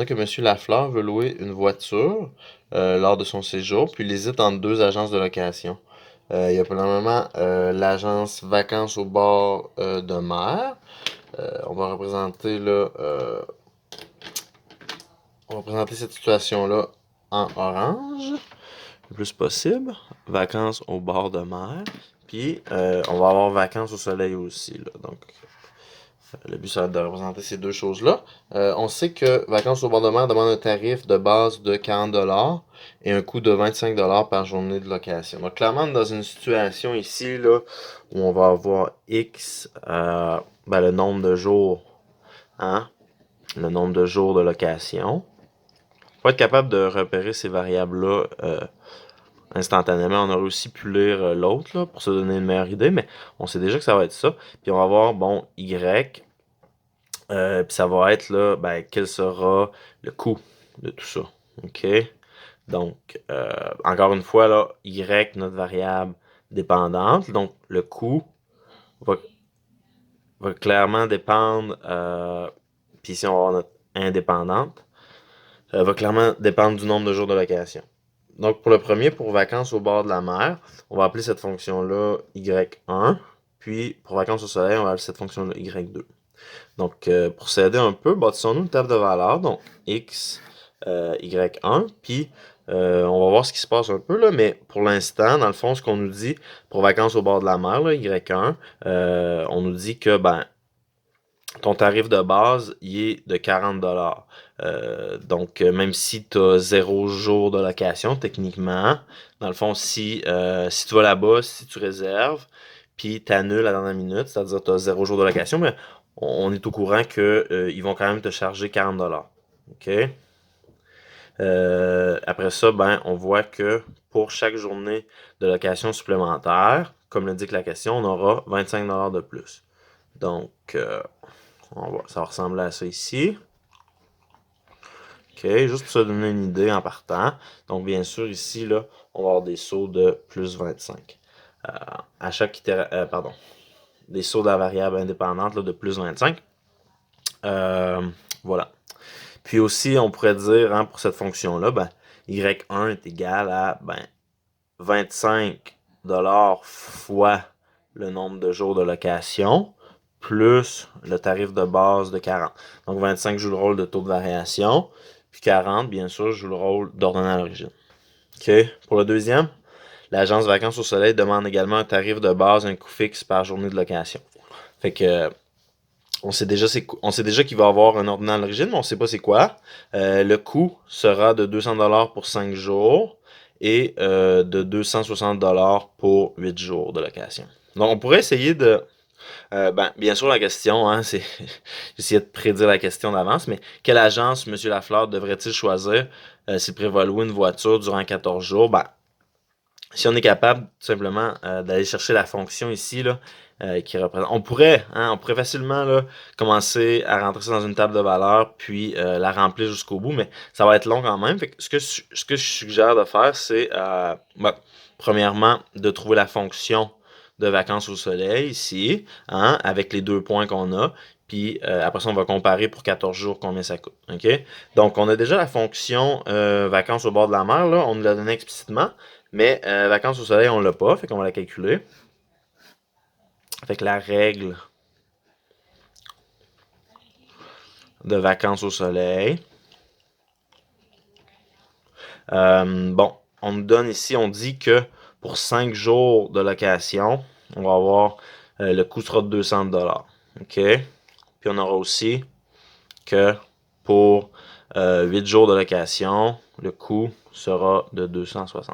que Monsieur Lafleur veut louer une voiture lors de son séjour, puis il hésite entre 2 agences de location. Il y a premièrement l'agence Vacances au bord de mer. On va représenter là, cette situation-là en orange, le plus possible. Vacances au bord de mer. Puis, on va avoir vacances au soleil aussi. Là. Donc, le but, ça va être de représenter ces deux choses-là. On sait que Vacances au bord de mer demande un tarif de base de 40$ et un coût de 25$ par journée de location. Donc, clairement, dans une situation ici, là, où on va avoir X, le nombre de jours, hein, le nombre de jours de location. Il faut être capable de repérer ces variables-là instantanément. On aurait aussi pu lire l'autre là, pour se donner une meilleure idée, mais on sait déjà que ça va être ça. Puis on va voir, bon, Y, puis ça va être là, ben, quel sera le coût de tout ça. OK? Donc, encore une fois, là, Y, notre variable dépendante. Donc, le coût va, va clairement dépendre, puis ici on va avoir notre indépendante, va clairement dépendre du nombre de jours de location. Donc, pour le premier, pour vacances au bord de la mer, on va appeler cette fonction-là Y1. Puis, pour vacances au soleil, on va appeler cette fonction-là Y2. Donc, pour s'aider un peu, bâtissons-nous une table de valeurs. Donc, X, Y1. Puis, on va voir ce qui se passe un peu, là. Mais pour l'instant, dans le fond, ce qu'on nous dit pour vacances au bord de la mer, là, Y1, on nous dit que, ben, ton tarif de base, il est de 40$. Donc, même si tu as 0 jour de location, techniquement, dans le fond, si tu vas là-bas, si tu réserves, puis tu annules à la dernière minute, c'est-à-dire que tu as 0 jour de location, mais on est au courant qu'ils vont quand même te charger 40$. OK? Après ça, ben, on voit que pour chaque journée de location supplémentaire, comme l'indique la question, on aura 25$ de plus. Donc, ça va ressembler à ça ici. OK, juste pour se donner une idée en partant. Donc, bien sûr, ici, là, on va avoir des sauts de plus 25. À chaque pardon, des sauts de la variable indépendante là, de plus 25. Voilà. Puis aussi, on pourrait dire, hein, pour cette fonction-là, ben, Y1 est égal à 25$ fois le nombre de jours de location plus le tarif de base de 40. Donc 25 joue le rôle de taux de variation, puis 40, bien sûr, joue le rôle d'ordonnée à l'origine. OK. Pour le deuxième, l'agence Vacances au Soleil demande également un tarif de base, un coût fixe par journée de location. Fait que on sait déjà qu'il va y avoir un ordonnée à l'origine, mais on ne sait pas c'est quoi. Le coût sera de 200$ pour 5 jours et de 260$ pour 8 jours de location. Donc, on pourrait essayer de... bien sûr, la question, hein, c'est... J'essayais de prédire la question d'avance, mais quelle agence M. Lafleur devrait-il choisir s'il prévoit louer une voiture durant 14 jours? Ben, si on est capable tout simplement d'aller chercher la fonction ici là, qui représente. On pourrait facilement là, commencer à rentrer ça dans une table de valeurs, puis la remplir jusqu'au bout, mais ça va être long quand même. Fait que ce que je suggère de faire, c'est premièrement de trouver la fonction de vacances au soleil ici, hein, avec les 2 points qu'on a. Puis après ça, on va comparer pour 14 jours combien ça coûte. OK? Donc, on a déjà la fonction vacances au bord de la mer, là, on nous l'a donné explicitement. Mais vacances au soleil, on l'a pas, fait qu'on va la calculer. Fait que la règle de vacances au soleil. Bon, on nous donne ici, on dit que pour 5 jours de location, on va avoir le coût sera de 200$. OK? Puis on aura aussi que pour 8 jours de location, le coût sera de 260$.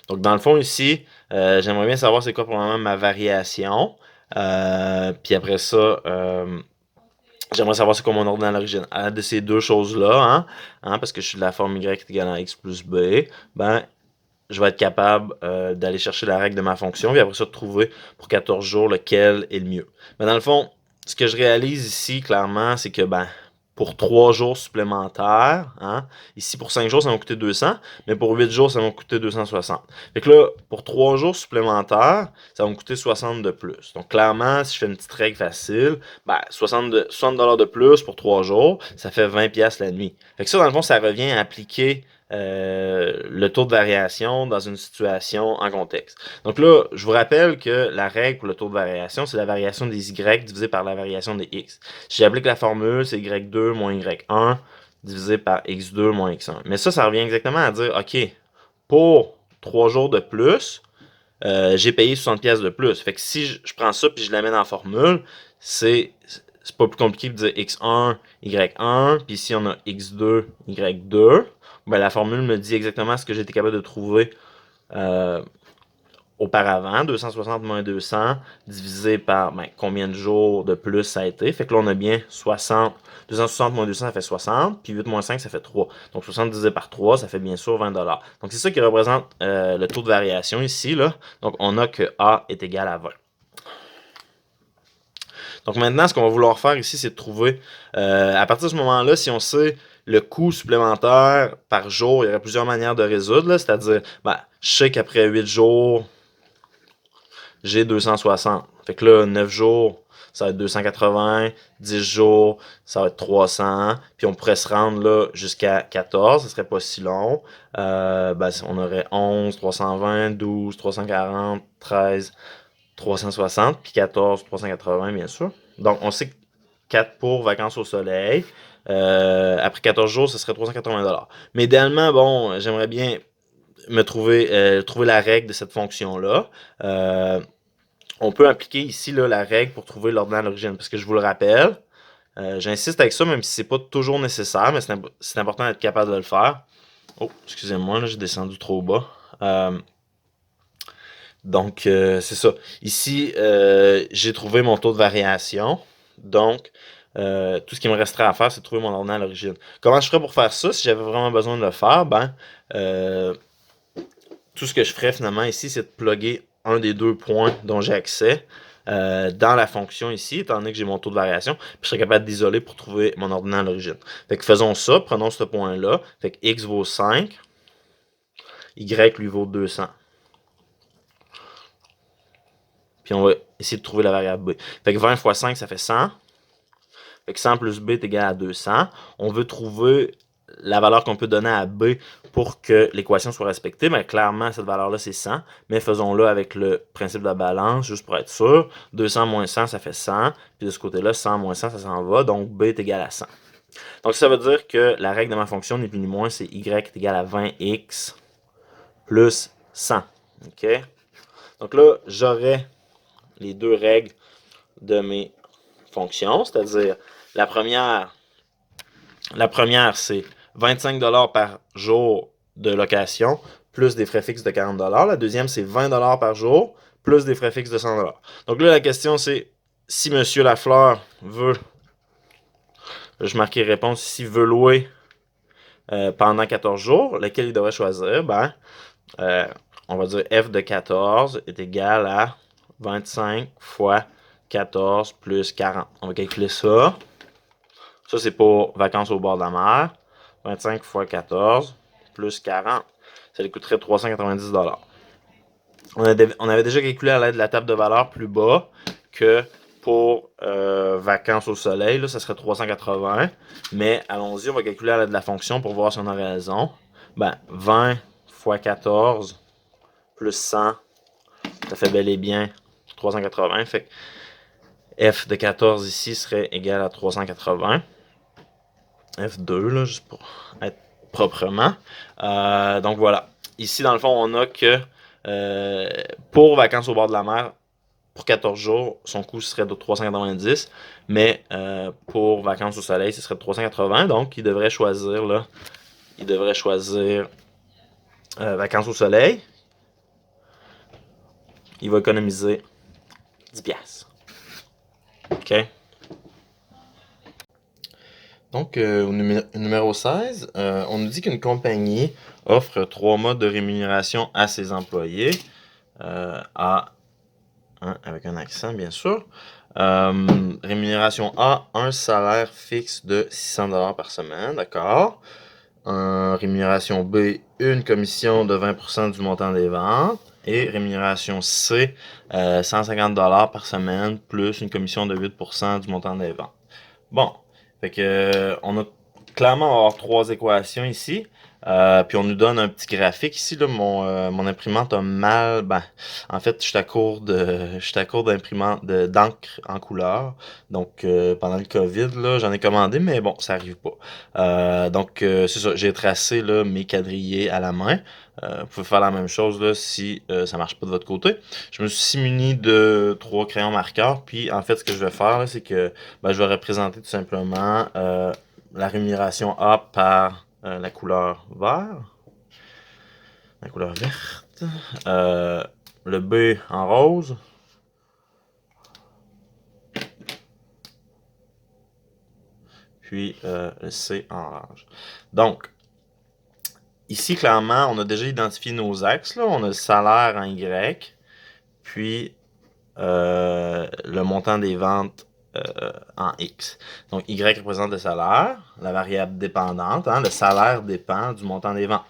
Donc, dans le fond, ici, j'aimerais bien savoir c'est quoi pour le moment ma variation. Puis après ça, j'aimerais savoir c'est quoi mon ordre à l'origine. À de ces deux choses-là, parce que je suis de la forme Y est égale à X plus B, ben, je vais être capable d'aller chercher la règle de ma fonction, puis après ça, de trouver pour 14 jours lequel est le mieux. Mais dans le fond, ce que je réalise ici, clairement, c'est que, ben, pour 3 jours supplémentaires, ici pour 5 jours, ça m'a coûté 200, mais pour 8 jours, ça m'a coûté 260. Fait que là, pour 3 jours supplémentaires, ça va me coûter 60 de plus. Donc clairement, si je fais une petite règle facile, ben, 60$ de plus pour 3 jours, ça fait 20$ la nuit. Fait que ça, dans le fond, ça revient à appliquer le taux de variation dans une situation en contexte. Donc là, je vous rappelle que la règle pour le taux de variation, c'est la variation des Y divisée par la variation des X. Si j'applique la formule, c'est Y2 moins Y1 divisé par X2 moins X1. Mais ça revient exactement à dire, OK, pour 3 jours de plus, j'ai payé 60$ de plus. Fait que si je prends ça puis je l'amène en formule, c'est pas plus compliqué de dire X1, Y1, puis ici on a X2, Y2. Ben, la formule me dit exactement ce que j'étais capable de trouver auparavant, 260 moins 200 divisé par combien de jours de plus ça a été. Fait que là, on a bien 260 moins 200, ça fait 60, puis 8 moins 5, ça fait 3. Donc 60 divisé par 3, ça fait bien sûr 20 $. Donc c'est ça qui représente le taux de variation ici, là. Donc on a que A est égal à 20. Donc maintenant, ce qu'on va vouloir faire ici, c'est de trouver, à partir de ce moment-là, si on sait le coût supplémentaire par jour, il y aurait plusieurs manières de résoudre, c'est-à-dire, je sais qu'après 8 jours, j'ai 260. Fait que là, 9 jours, ça va être 280, 10 jours, ça va être 300, puis on pourrait se rendre là jusqu'à 14, ce serait pas si long. On aurait 11, 320, 12, 340, 13, 360, puis 14, 380, bien sûr. Donc, on sait que 4 pour vacances au soleil. Après 14 jours, ce serait 380 $. Mais idéalement, bon, j'aimerais bien me trouver la règle de cette fonction-là. On peut appliquer ici là, la règle pour trouver l'ordonnée à l'origine. Parce que je vous le rappelle, j'insiste avec ça, même si c'est pas toujours nécessaire, mais c'est important d'être capable de le faire. Oh, excusez-moi, là, j'ai descendu trop bas. Donc, c'est ça. Ici, j'ai trouvé mon taux de variation. Donc, tout ce qui me resterait à faire, c'est de trouver mon ordonnée à l'origine. Comment je ferais pour faire ça? Si j'avais vraiment besoin de le faire, tout ce que je ferais finalement ici, c'est de plugger un des deux points dont j'ai accès dans la fonction ici, étant donné que j'ai mon taux de variation, puis je serais capable d'isoler pour trouver mon ordonnée à l'origine. Fait que faisons ça, prenons ce point-là. Fait que x vaut 5, y lui vaut 200. Puis on va essayer de trouver la variable b. Fait que 20 fois 5, ça fait 100. Fait que 100 plus b est égal à 200. On veut trouver la valeur qu'on peut donner à b pour que l'équation soit respectée. Mais clairement, cette valeur-là, c'est 100. Mais faisons-le avec le principe de la balance, juste pour être sûr. 200 moins 100, ça fait 100. Puis de ce côté-là, 100 moins 100, ça s'en va. Donc, b est égal à 100. Donc, ça veut dire que la règle de ma fonction, ni plus ni moins, c'est y est égal à 20x plus 100. OK? Donc là, j'aurai les deux règles de mes fonctions, c'est-à-dire la première c'est 25 $ par jour de location plus des frais fixes de 40 $. La deuxième, c'est 20 $ par jour plus des frais fixes de 100 $. Donc là, la question, c'est si M. Lafleur veut, je marquais réponse ici, veut louer pendant 14 jours, lequel il devrait choisir, on va dire f de 14 est égal à 25 fois 14 plus 40. On va calculer ça. Ça, c'est pour vacances au bord de la mer. 25 fois 14 plus 40. Ça lui coûterait 390 $. On avait déjà calculé à l'aide de la table de valeur plus bas que pour vacances au soleil. Là, ça serait 380. Mais allons-y, on va calculer à l'aide de la fonction pour voir si on a raison. 20 fois 14 plus 100, ça fait bel et bien 380. Fait que f de 14 ici serait égal à 380. F2, là, juste pour être proprement. Donc voilà. Ici, dans le fond, on a que pour vacances au bord de la mer, pour 14 jours, son coût serait de 390, mais pour vacances au soleil, ce serait de 380. Donc, il devrait choisir, là, vacances au soleil. Il va économiser 10$. OK? Donc, au numéro 16, on nous dit qu'une compagnie offre 3 modes de rémunération à ses employés. Avec un accent, bien sûr. Rémunération A, un salaire fixe de 600 $ par semaine, d'accord. Rémunération B, une commission de 20% du montant des ventes. Et rémunération C, 150 $ par semaine, plus une commission de 8% du montant des ventes. Bon, fait que on a clairement avoir 3 équations ici. Puis on nous donne un petit graphique ici. Là, mon imprimante a mal. En fait, je suis à court d'imprimante d'encre en couleur. Donc pendant le COVID, là, j'en ai commandé, mais bon, ça arrive pas. Donc c'est ça, j'ai tracé là, mes quadrillés à la main. Vous pouvez faire la même chose là, si ça marche pas de votre côté. Je me suis muni de 3 crayons marqueurs. Puis en fait, ce que je vais faire, là, c'est que je vais représenter tout simplement la rémunération A par la couleur verte. le B en rose. Puis le C en orange. Donc, ici, clairement, on a déjà identifié nos axes. Là. On a le salaire en Y, puis le montant des ventes en X. Donc, Y représente le salaire, la variable dépendante. Hein, le salaire dépend du montant des ventes.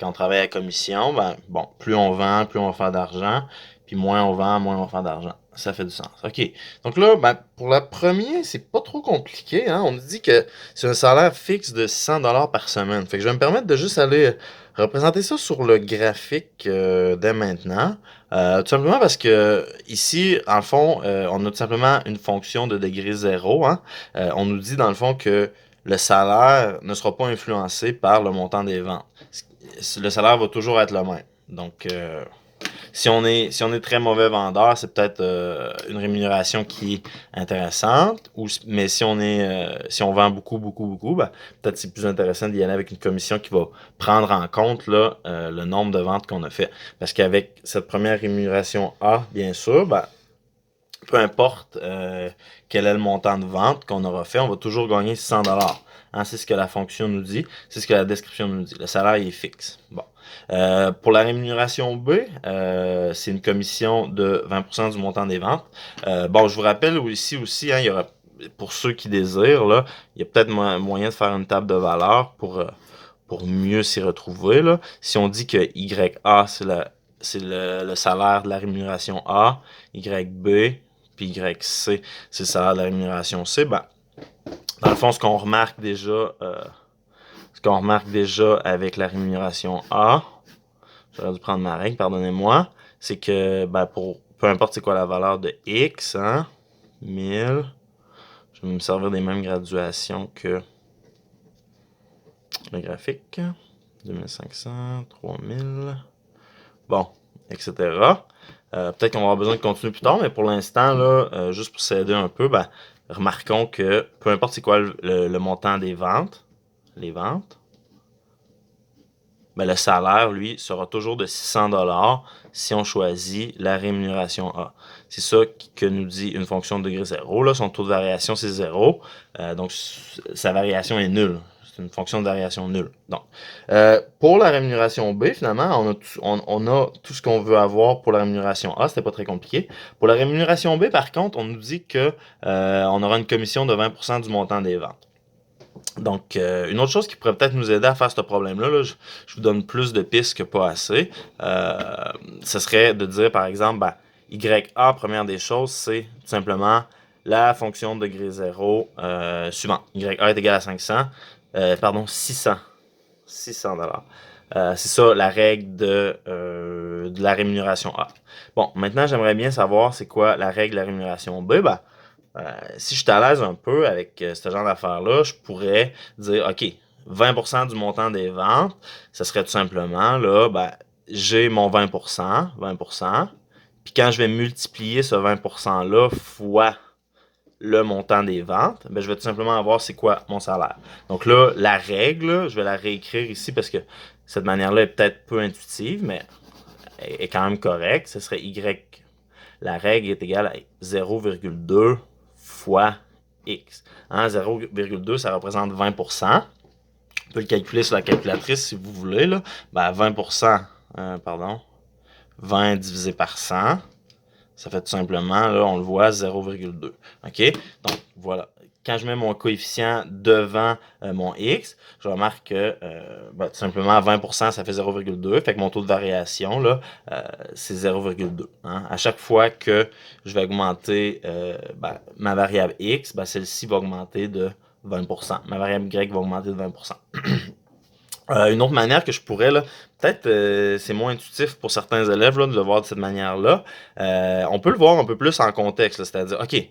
Quand on travaille à commission, ben, bon, plus on vend, plus on va faire d'argent. Puis moins on vend, moins on va faire d'argent. Ça fait du sens. OK. Donc là, ben, pour la première, c'est pas trop compliqué. Hein? On nous dit que c'est un salaire fixe de 600$ par semaine. Fait que je vais me permettre de juste aller représenter ça sur le graphique dès maintenant. Tout simplement parce que ici, en le fond, on a tout simplement une fonction de degré zéro. Hein? On nous dit dans le fond que le salaire ne sera pas influencé par le montant des ventes. Le salaire va toujours être le même. Donc, si on est très mauvais vendeur, c'est peut-être une rémunération qui est intéressante. Mais si on vend beaucoup, ben, peut-être c'est plus intéressant d'y aller avec une commission qui va prendre en compte là, le nombre de ventes qu'on a fait. Parce qu'avec cette première rémunération A, bien sûr, ben, peu importe quel est le montant de vente qu'on aura fait, on va toujours gagner 600$. Hein, c'est ce que la fonction nous dit, c'est ce que la description nous dit. Le salaire est fixe. Bon. Pour la rémunération B, c'est une commission de 20% du montant des ventes. Bon, je vous rappelle ici aussi, hein, il y aura, pour ceux qui désirent, là, il y a peut-être moyen de faire une table de valeur pour mieux s'y retrouver. Là. Si on dit que YA, c'est le salaire de la rémunération A, YB, puis YC, c'est le salaire de la rémunération C, ben, dans le fond, ce qu'on remarque déjà avec la rémunération A, j'aurais dû prendre ma règle, pardonnez-moi, c'est que ben, pour peu importe c'est quoi la valeur de X, hein, 1000, je vais me servir des mêmes graduations que le graphique, 2500, 3000, bon, etc. Peut-être qu'on va avoir besoin de continuer plus tard, mais pour l'instant, là, juste pour s'aider un peu, ben, remarquons que peu importe c'est quoi le montant des ventes, les ventes, ben, le salaire, lui, sera toujours de 600$ si on choisit la rémunération A. C'est ça que nous dit une fonction de degré zéro. Là. Son taux de variation, c'est 0. Donc, sa variation est nulle. C'est une fonction de variation nulle. Donc, pour la rémunération B, finalement, on a tout ce qu'on veut avoir pour la rémunération A. C'était pas très compliqué. Pour la rémunération B, par contre, on nous dit que on aura une commission de 20% du montant des ventes. Donc, une autre chose qui pourrait peut-être nous aider à faire ce problème-là, là, je vous donne plus de pistes que pas assez, ce serait de dire, par exemple, ben, YA, première des choses, c'est tout simplement la fonction de degré 0 suivante. YA est égal à 600. 600$. C'est ça la règle de la rémunération A. Bon, maintenant, j'aimerais bien savoir c'est quoi la règle de la rémunération B. Ben, si je suis à l'aise un peu avec ce genre d'affaires-là, je pourrais dire, OK, 20% du montant des ventes, ça serait tout simplement, là, ben, j'ai mon 20%, puis quand je vais multiplier ce 20%-là fois le montant des ventes, ben, je vais tout simplement avoir c'est quoi mon salaire. Donc là, la règle, je vais la réécrire ici parce que cette manière-là est peut-être peu intuitive, mais est quand même correcte. Ce serait Y. La règle est égale à 0,2 fois X. Hein, 0,2, ça représente 20%. On peut le calculer sur la calculatrice si vous voulez. Là. Ben, 20%, 20 divisé par 100, ça fait tout simplement, là, on le voit, 0,2. OK? Donc, voilà. Quand je mets mon coefficient devant mon X, je remarque que ben, tout simplement 20%, ça fait 0,2. Fait que mon taux de variation, là, c'est 0,2. Hein? À chaque fois que je vais augmenter ben, ma variable X, ben, celle-ci va augmenter de 20%. Ma variable Y va augmenter de 20%. Une autre manière que je pourrais, là, peut-être c'est moins intuitif pour certains élèves là, de le voir de cette manière-là. On peut le voir un peu plus en contexte, c'est-à-dire, OK,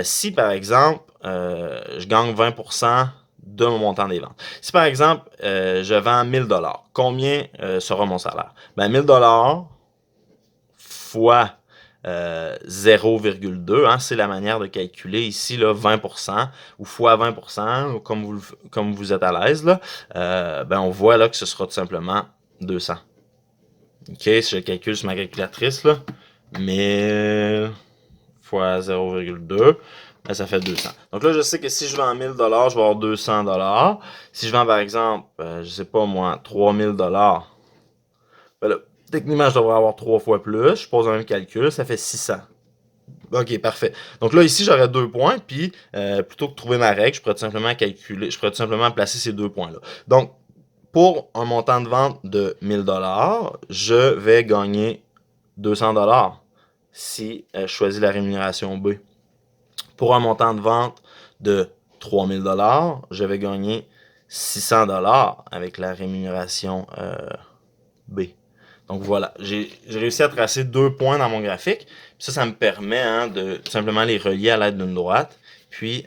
si par exemple, je gagne 20% de mon montant des ventes. Si par exemple, je vends 1000$, combien sera mon salaire? Ben 1000$ fois 0,2, hein, c'est la manière de calculer ici là, 20% ou fois 20%, comme vous êtes à l'aise, là, ben on voit là que ce sera tout simplement 200. OK, si je calcule sur ma calculatrice, là, 1000 fois 0,2, ben, ça fait 200. Donc là, je sais que si je vends 1000 $, je vais avoir 200 $. Si je vends, par exemple, je sais pas moi, 3000 $, ben là, techniquement, je devrais avoir 3 fois plus. Je pose un même calcul, ça fait 600. Ok, parfait. Donc là, ici, j'aurais 2 points, puis plutôt que de trouver ma règle, je pourrais tout simplement calculer, je pourrais tout simplement placer ces 2 points-là. Donc, pour un montant de vente de 1000 $, je vais gagner 200 $ si je choisis la rémunération B. Pour un montant de vente de 3000 $, je vais gagner 600 $ avec la rémunération B. Donc voilà, j'ai réussi à tracer 2 points dans mon graphique. Puis ça me permet de tout simplement les relier à l'aide d'une droite, puis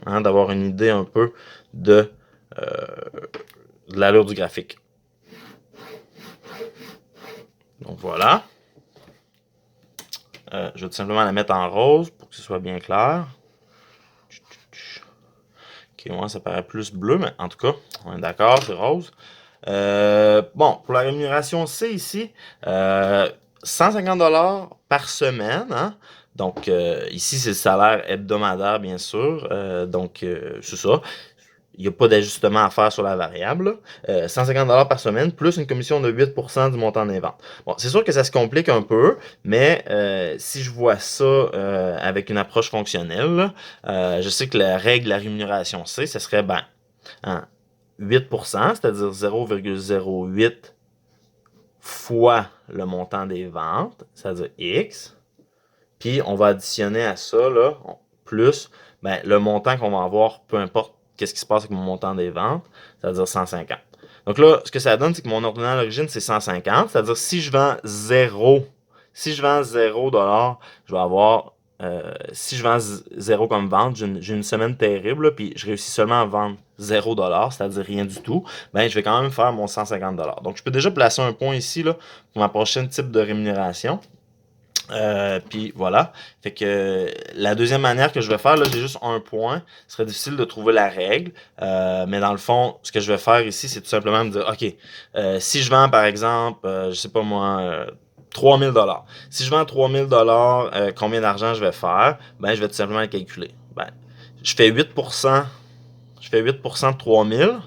d'avoir une idée un peu de l'allure du graphique. Donc voilà. Je vais tout simplement la mettre en rose pour que ce soit bien clair. Ok, moi ça paraît plus bleu, mais en tout cas, on est d'accord, c'est rose. Bon, pour la rémunération C ici, 150 $ par semaine. Hein? Donc, ici, c'est le salaire hebdomadaire, bien sûr. Donc, c'est ça. Il n'y a pas d'ajustement à faire sur la variable. 150 $ par semaine, plus une commission de 8% du montant des ventes. Bon, c'est sûr que ça se complique un peu, mais si je vois ça avec une approche fonctionnelle, je sais que la règle de la rémunération C, ce serait, hein, 8%, c'est-à-dire 0,08 fois le montant des ventes, c'est-à-dire X. Puis on va additionner à ça, là, plus le montant qu'on va avoir, peu importe qu'est-ce qui se passe avec mon montant des ventes, c'est-à-dire 150. Donc là, ce que ça donne, c'est que mon ordonnance à l'origine, c'est 150. C'est-à-dire si je vends 0, si je vends 0 $, je vais avoir si je vends 0 comme vente, j'ai une semaine terrible, puis je réussis seulement à vendre 0 $, c'est-à-dire rien du tout, je vais quand même faire mon 150 $. Donc, je peux déjà placer un point ici là, pour ma prochaine type de rémunération. Puis voilà. Fait que la deuxième manière que je vais faire, là, j'ai juste un point. Ce serait difficile de trouver la règle. Mais dans le fond, ce que je vais faire ici, c'est tout simplement me dire, OK, si je vends par exemple, je sais pas moi, 3000 $. Si je vends 3000 $, combien d'argent je vais faire? Je vais tout simplement le calculer. Je fais 8%, je fais 8% de 3000.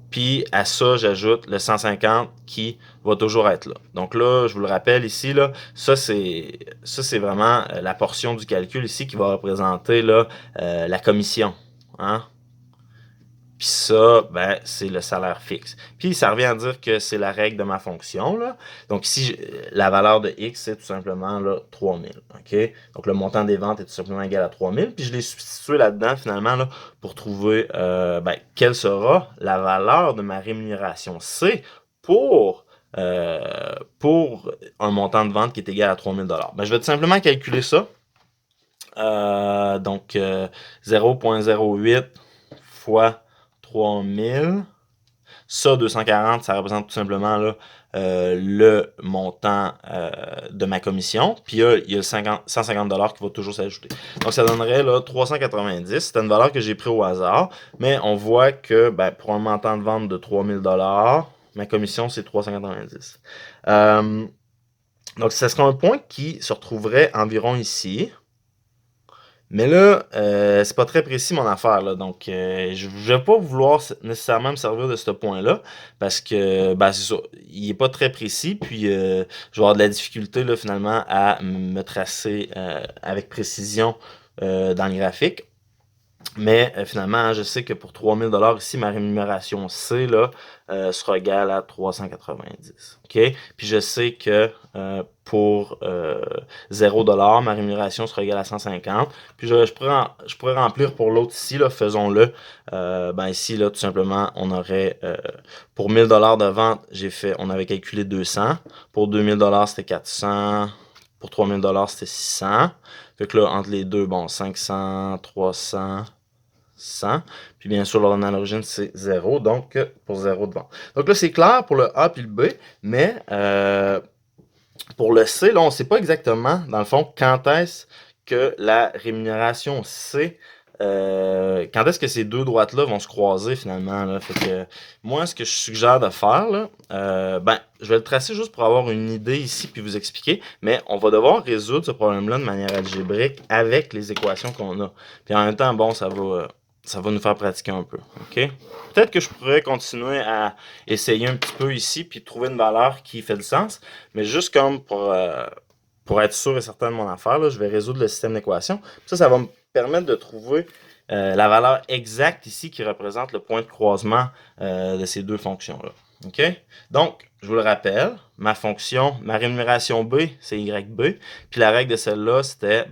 Puis à ça, j'ajoute le 150 qui va toujours être là. Donc là, je vous le rappelle ici, là, ça c'est vraiment la portion du calcul ici qui va représenter là, la commission. Hein? Puis ça, c'est le salaire fixe. Puis ça revient à dire que c'est la règle de ma fonction. Là. Donc ici, la valeur de X, c'est tout simplement là, 3000. Okay? Donc le montant des ventes est tout simplement égal à 3000. Puis je l'ai substitué là-dedans finalement là, pour trouver quelle sera la valeur de ma rémunération C pour un montant de vente qui est égal à 3000 $. Je vais tout simplement calculer ça. Donc 0,08 fois 3000. Ça, 240, ça représente tout simplement là, le montant de ma commission. Puis il y a 150 $ qui va toujours s'ajouter. Donc, ça donnerait là, 390. C'est une valeur que j'ai pris au hasard. Mais on voit que pour un montant de vente de 3000 $, ma commission, c'est 390. Donc, ça serait un point qui se retrouverait environ ici. Mais là, c'est pas très précis mon affaire, là. Donc, je vais pas vouloir nécessairement me servir de ce point-là parce que, c'est ça, il est pas très précis. Puis, je vais avoir de la difficulté, là, finalement, à me tracer avec précision dans le graphique. Mais finalement, je sais que pour 3000 $ ici, ma rémunération C là, sera égale à 390. OK? Puis je sais que pour 0 $, ma rémunération sera égale à 150. Puis je pourrais remplir pour l'autre ici, là, faisons-le. Ici, là, tout simplement, on aurait pour 1000 $ de vente, on avait calculé 200. Pour 2000 $, c'était 400. Pour 3000 $, c'était 600. Fait que là, entre les deux, 500, 300, 100. Puis bien sûr, l'ordonnance à l'origine, c'est 0. Donc, pour 0 de vente. Donc là, c'est clair pour le A puis le B. Mais pour le C, là, on ne sait pas exactement, dans le fond, quand est-ce que la rémunération C quand est-ce que ces deux droites-là vont se croiser finalement, là? Fait que moi, ce que je suggère de faire, là, je vais le tracer juste pour avoir une idée ici puis vous expliquer, mais on va devoir résoudre ce problème-là de manière algébrique avec les équations qu'on a. Puis en même temps, bon, ça va nous faire pratiquer un peu, ok? Peut-être que je pourrais continuer à essayer un petit peu ici puis trouver une valeur qui fait du sens, mais juste comme pour être sûr et certain de mon affaire, là, je vais résoudre le système d'équations. Ça va me permettre de trouver la valeur exacte ici qui représente le point de croisement de ces deux fonctions-là. OK? Donc, je vous le rappelle, ma rémunération B, c'est YB, puis la règle de celle-là, c'était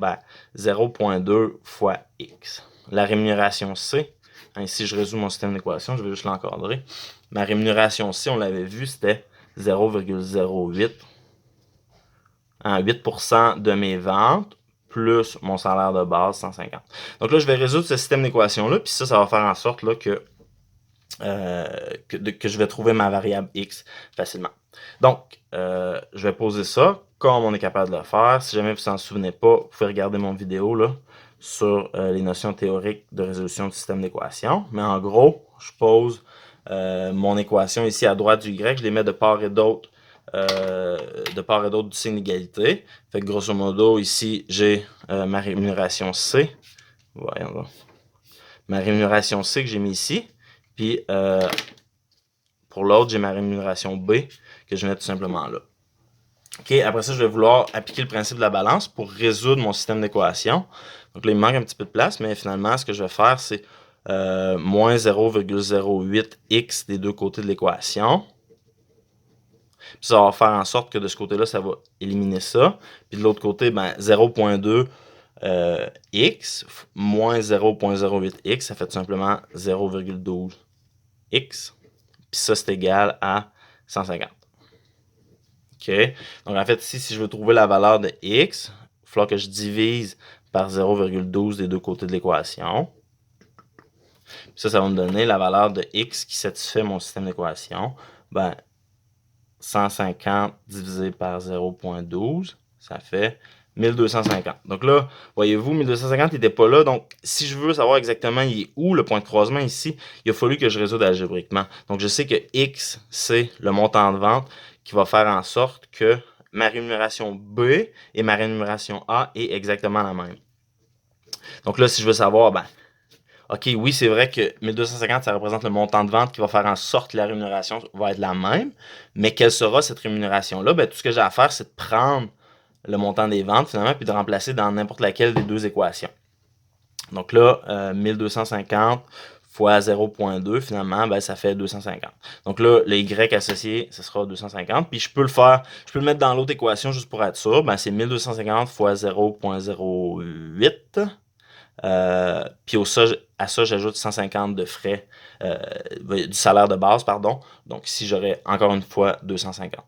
0,2 fois X. La rémunération C, si je résume mon système d'équations, je vais juste l'encadrer. Ma rémunération C, on l'avait vu, c'était 0,08 8% de mes ventes plus mon salaire de base, 150. Donc là, je vais résoudre ce système d'équations-là, puis ça va faire en sorte là, que je vais trouver ma variable X facilement. Donc, je vais poser ça comme on est capable de le faire. Si jamais vous ne vous en souvenez pas, vous pouvez regarder mon vidéo là, sur les notions théoriques de résolution du système d'équations. Mais en gros, je pose mon équation ici à droite du Y, je les mets de part et d'autre du signe d'égalité. Fait que grosso modo, ici, j'ai ma rémunération C. Voyons là. Ma rémunération C que j'ai mis ici. Puis pour l'autre, j'ai ma rémunération B que je mets tout simplement là. OK, après ça, je vais vouloir appliquer le principe de la balance pour résoudre mon système d'équation. Donc là, il me manque un petit peu de place, mais finalement, ce que je vais faire, c'est moins 0,08x des deux côtés de l'équation. Puis ça va faire en sorte que de ce côté-là, ça va éliminer ça. Puis de l'autre côté, 0,2 x moins 0,08x, ça fait tout simplement 0,12x. Puis ça, c'est égal à 150. OK? Donc en fait, ici, si je veux trouver la valeur de x, il va falloir que je divise par 0,12 des deux côtés de l'équation. Puis ça va me donner la valeur de x qui satisfait mon système d'équation. 150 divisé par 0,12, ça fait 1250. Donc là, voyez-vous, 1250 n'était pas là. Donc, si je veux savoir exactement il est où le point de croisement ici, il a fallu que je résolve algébriquement. Donc, je sais que X, c'est le montant de vente qui va faire en sorte que ma rémunération B et ma rémunération A est exactement la même. Donc là, si je veux savoir, OK, oui, c'est vrai que 1250, ça représente le montant de vente qui va faire en sorte que la rémunération va être la même. Mais quelle sera cette rémunération-là? Tout ce que j'ai à faire, c'est de prendre le montant des ventes, finalement, puis de remplacer dans n'importe laquelle des deux équations. Donc là, 1250 fois 0,2, finalement, ça fait 250. Donc là, le Y associé, ce sera 250. Puis je peux le mettre dans l'autre équation juste pour être sûr. C'est 1250 fois 0,08. Puis à ça, j'ajoute 150 de frais, du salaire de base, pardon. Donc ici, j'aurai encore une fois 250.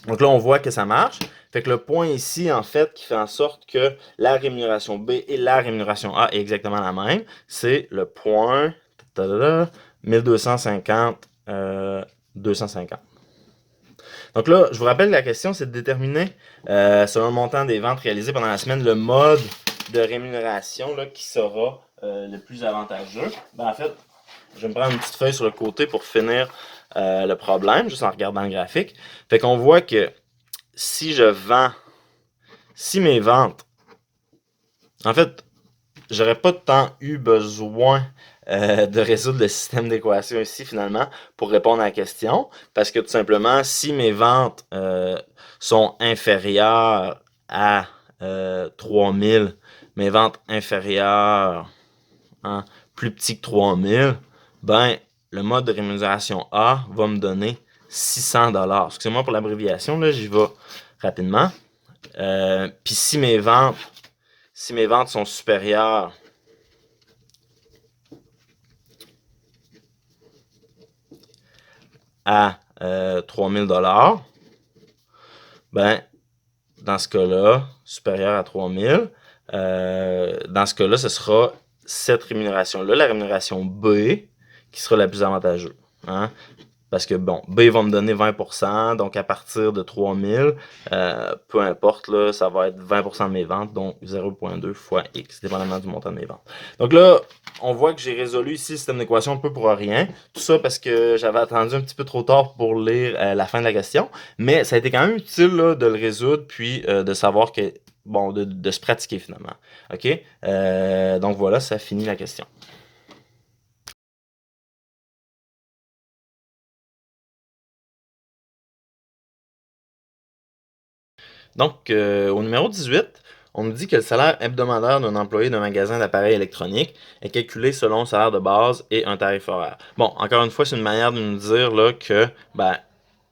Donc là, on voit que ça marche. Fait que le point ici, en fait, qui fait en sorte que la rémunération B et la rémunération A est exactement la même, c'est le point 1250, 250. Donc là, je vous rappelle que la question, c'est de déterminer, selon le montant des ventes réalisées pendant la semaine, le mode de rémunération là, qui sera le plus avantageux. En fait, je vais me prendre une petite feuille sur le côté pour finir le problème, juste en regardant le graphique. Fait qu'on voit que si mes ventes, en fait, j'aurais pas tant eu besoin de résoudre le système d'équation ici finalement pour répondre à la question, parce que tout simplement, si mes ventes sont inférieures à 3000, mes ventes inférieures, plus petit que 3000, le mode de rémunération A va me donner 600$. Excusez-moi pour l'abréviation, là, j'y vais rapidement. Puis si mes ventes sont supérieures à 3000$, dans ce cas-là, supérieur à 3000, dans ce cas-là, ce sera cette rémunération-là, la rémunération B, qui sera la plus avantageuse. parce que bon, B va me donner 20%, donc à partir de 3000, peu importe, là, ça va être 20% de mes ventes, donc 0,2 fois X, dépendamment du montant de mes ventes. Donc là, on voit que j'ai résolu ici le système d'équation un peu pour rien. Tout ça parce que j'avais attendu un petit peu trop tard pour lire la fin de la question, mais ça a été quand même utile là, de le résoudre, puis de savoir que, bon, de se pratiquer finalement. OK? Donc voilà, ça finit la question. Donc, au numéro 18, on nous dit que le salaire hebdomadaire d'un employé d'un magasin d'appareils électroniques est calculé selon le salaire de base et un tarif horaire. Bon, encore une fois, c'est une manière de nous dire là, que, ben,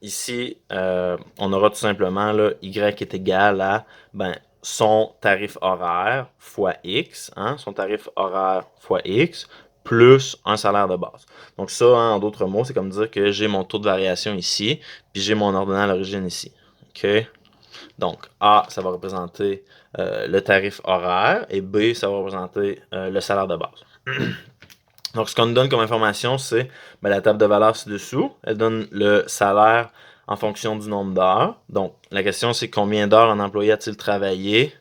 ici, on aura tout simplement là, Y est égal à ben, son tarif horaire fois X, hein, son tarif horaire fois X, plus un salaire de base. Donc ça, hein, en d'autres mots, c'est comme dire que j'ai mon taux de variation ici, puis j'ai mon ordonnance à l'origine ici. OK? Donc, A, ça va représenter le tarif horaire et B, ça va représenter le salaire de base. Donc, ce qu'on nous donne comme information, c'est ben, la table de valeur ci-dessous. Elle donne le salaire en fonction du nombre d'heures. Donc, la question, c'est combien d'heures un employé a-t-il travaillé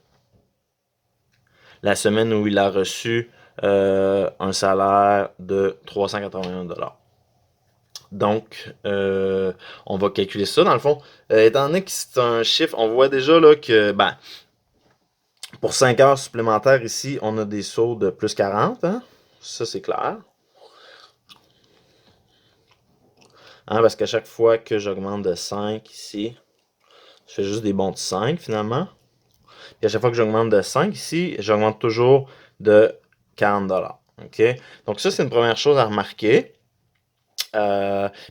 la semaine où il a reçu un salaire de 381 $. Donc, on va calculer ça. Dans le fond, étant donné que c'est un chiffre, on voit déjà là, que ben, pour 5 heures supplémentaires ici, on a des sauts de plus 40. Hein? Ça, c'est clair. Hein, parce qu'à chaque fois que j'augmente de 5 ici, je fais juste des bons de 5 finalement. Puis à chaque fois que j'augmente de 5 ici, j'augmente toujours de 40 $. OK? Donc ça, c'est une première chose à remarquer.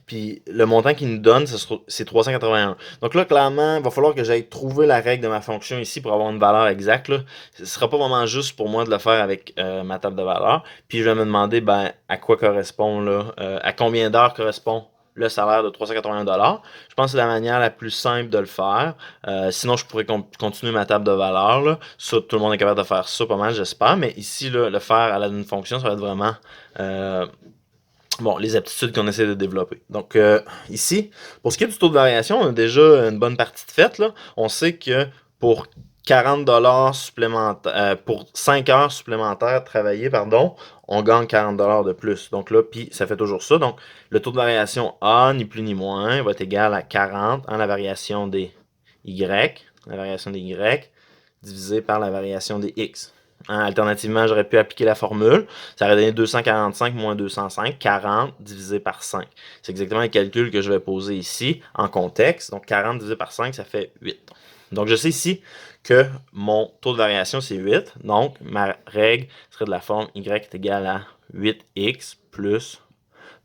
Puis le montant qu'il nous donne, c'est 381. Donc là, clairement, il va falloir que j'aille trouver la règle de ma fonction ici pour avoir une valeur exacte. Là. Ce ne sera pas vraiment juste pour moi de le faire avec ma table de valeur. Puis je vais me demander ben, à quoi correspond, là, à combien d'heures correspond le salaire de 381 $. Je pense que c'est la manière la plus simple de le faire. Sinon, je pourrais continuer ma table de valeur. Là. Ça, tout le monde est capable de faire ça pas mal, j'espère. Mais ici, là, le faire à l'aide d'une fonction, ça va être vraiment... bon, les aptitudes qu'on essaie de développer. Donc, ici, pour ce qui est du taux de variation, on a déjà une bonne partie de faite. Là. On sait que pour 40 $ supplémentaires, pour 5 heures supplémentaires travaillées, pardon, on gagne 40 $ de plus. Donc là, puis ça fait toujours ça. Donc, le taux de variation A, ni plus ni moins, va être égal à 40, hein, la variation des Y, divisé par la variation des X. Hein, alternativement, j'aurais pu appliquer la formule. Ça aurait donné 245 moins 205, 40 divisé par 5. C'est exactement le calcul que je vais poser ici en contexte. Donc 40 divisé par 5, ça fait 8. Donc je sais ici que mon taux de variation, c'est 8. Donc ma règle serait de la forme Y est égal à 8x plus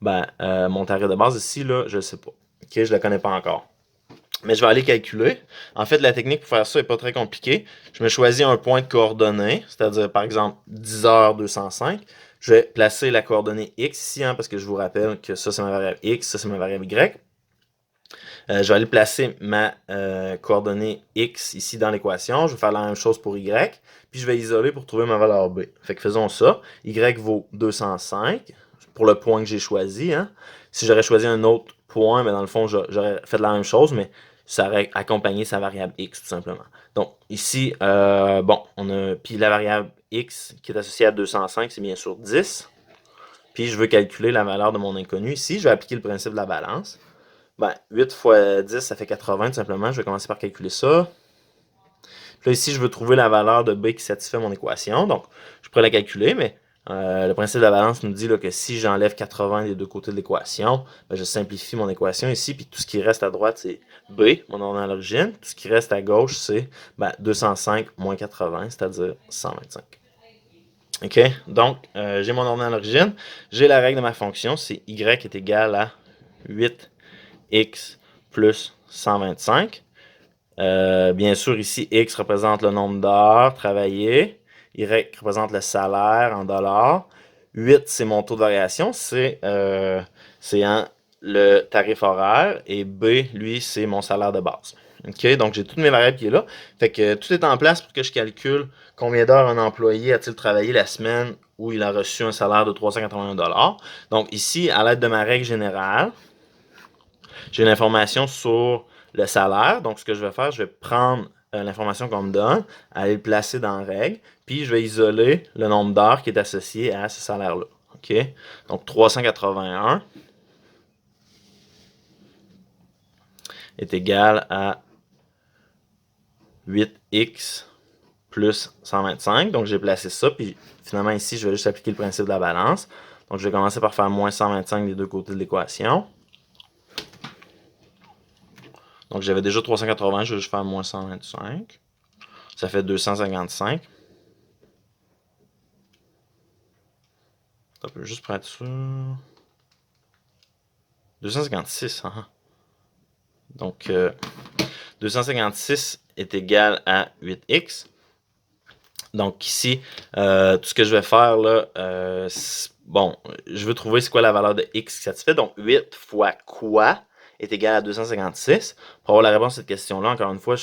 ben, mon tarif de base ici, là, je ne sais pas. OK, je ne la connais pas encore. Mais je vais aller calculer. En fait, la technique pour faire ça n'est pas très compliquée. Je me choisis un point de coordonnée, c'est-à-dire par exemple 10 h 205. Je vais placer la coordonnée x ici, hein, parce que je vous rappelle que ça c'est ma variable x, ça c'est ma variable y. Je vais aller placer ma coordonnée x ici dans l'équation. Je vais faire la même chose pour y. Puis je vais isoler pour trouver ma valeur b. Fait que faisons ça. Y vaut 205 pour le point que j'ai choisi. Hein. Si j'aurais choisi un autre point, mais dans le fond, j'aurais fait la même chose, mais ça aurait accompagné sa variable x tout simplement. Donc ici, bon, on a. Puis la variable x qui est associée à 205, c'est bien sûr 10. Puis je veux calculer la valeur de mon inconnu. Ici, je vais appliquer le principe de la balance. Ben, 8 fois 10, ça fait 80 tout simplement. Je vais commencer par calculer ça. Puis là, ici, je veux trouver la valeur de b qui satisfait mon équation. Donc, je pourrais la calculer, mais le principe de la balance nous dit là, que si j'enlève 80 des deux côtés de l'équation, ben, je simplifie mon équation ici. Puis tout ce qui reste à droite, c'est b, mon ordonnée à l'origine. Tout ce qui reste à gauche, c'est ben, 205 moins 80, c'est-à-dire 125. OK? Donc, j'ai mon ordonnée à l'origine. J'ai la règle de ma fonction, c'est y est égal à 8x plus 125. Bien sûr, ici, x représente le nombre d'heures travaillées. Y représente le salaire en dollars. 8, c'est mon taux de variation. C'est le tarif horaire. Et B, lui, c'est mon salaire de base. OK? Donc, j'ai toutes mes variables qui sont là. Fait que tout est en place pour que je calcule combien d'heures un employé a-t-il travaillé la semaine où il a reçu un salaire de 381 $. Donc, ici, à l'aide de ma règle générale, j'ai l'information sur le salaire. Donc, ce que je vais faire, je vais prendre l'information qu'on me donne, aller le placer dans règle, puis je vais isoler le nombre d'heures qui est associé à ce salaire-là. OK? Donc, 381 est égal à 8x plus 125. Donc, j'ai placé ça, puis finalement, ici, je vais juste appliquer le principe de la balance. Donc, je vais commencer par faire moins 125 des deux côtés de l'équation. Donc, j'avais déjà 380, je vais juste faire moins 125. Ça fait 255. Ça peut juste pour être sûr. 256, hein? Donc, 256 est égal à 8x. Donc ici, tout ce que je vais faire là, bon, je veux trouver c'est quoi la valeur de x qui satisfait. Donc 8 fois quoi est égal à 256. Pour avoir la réponse à cette question-là, encore une fois,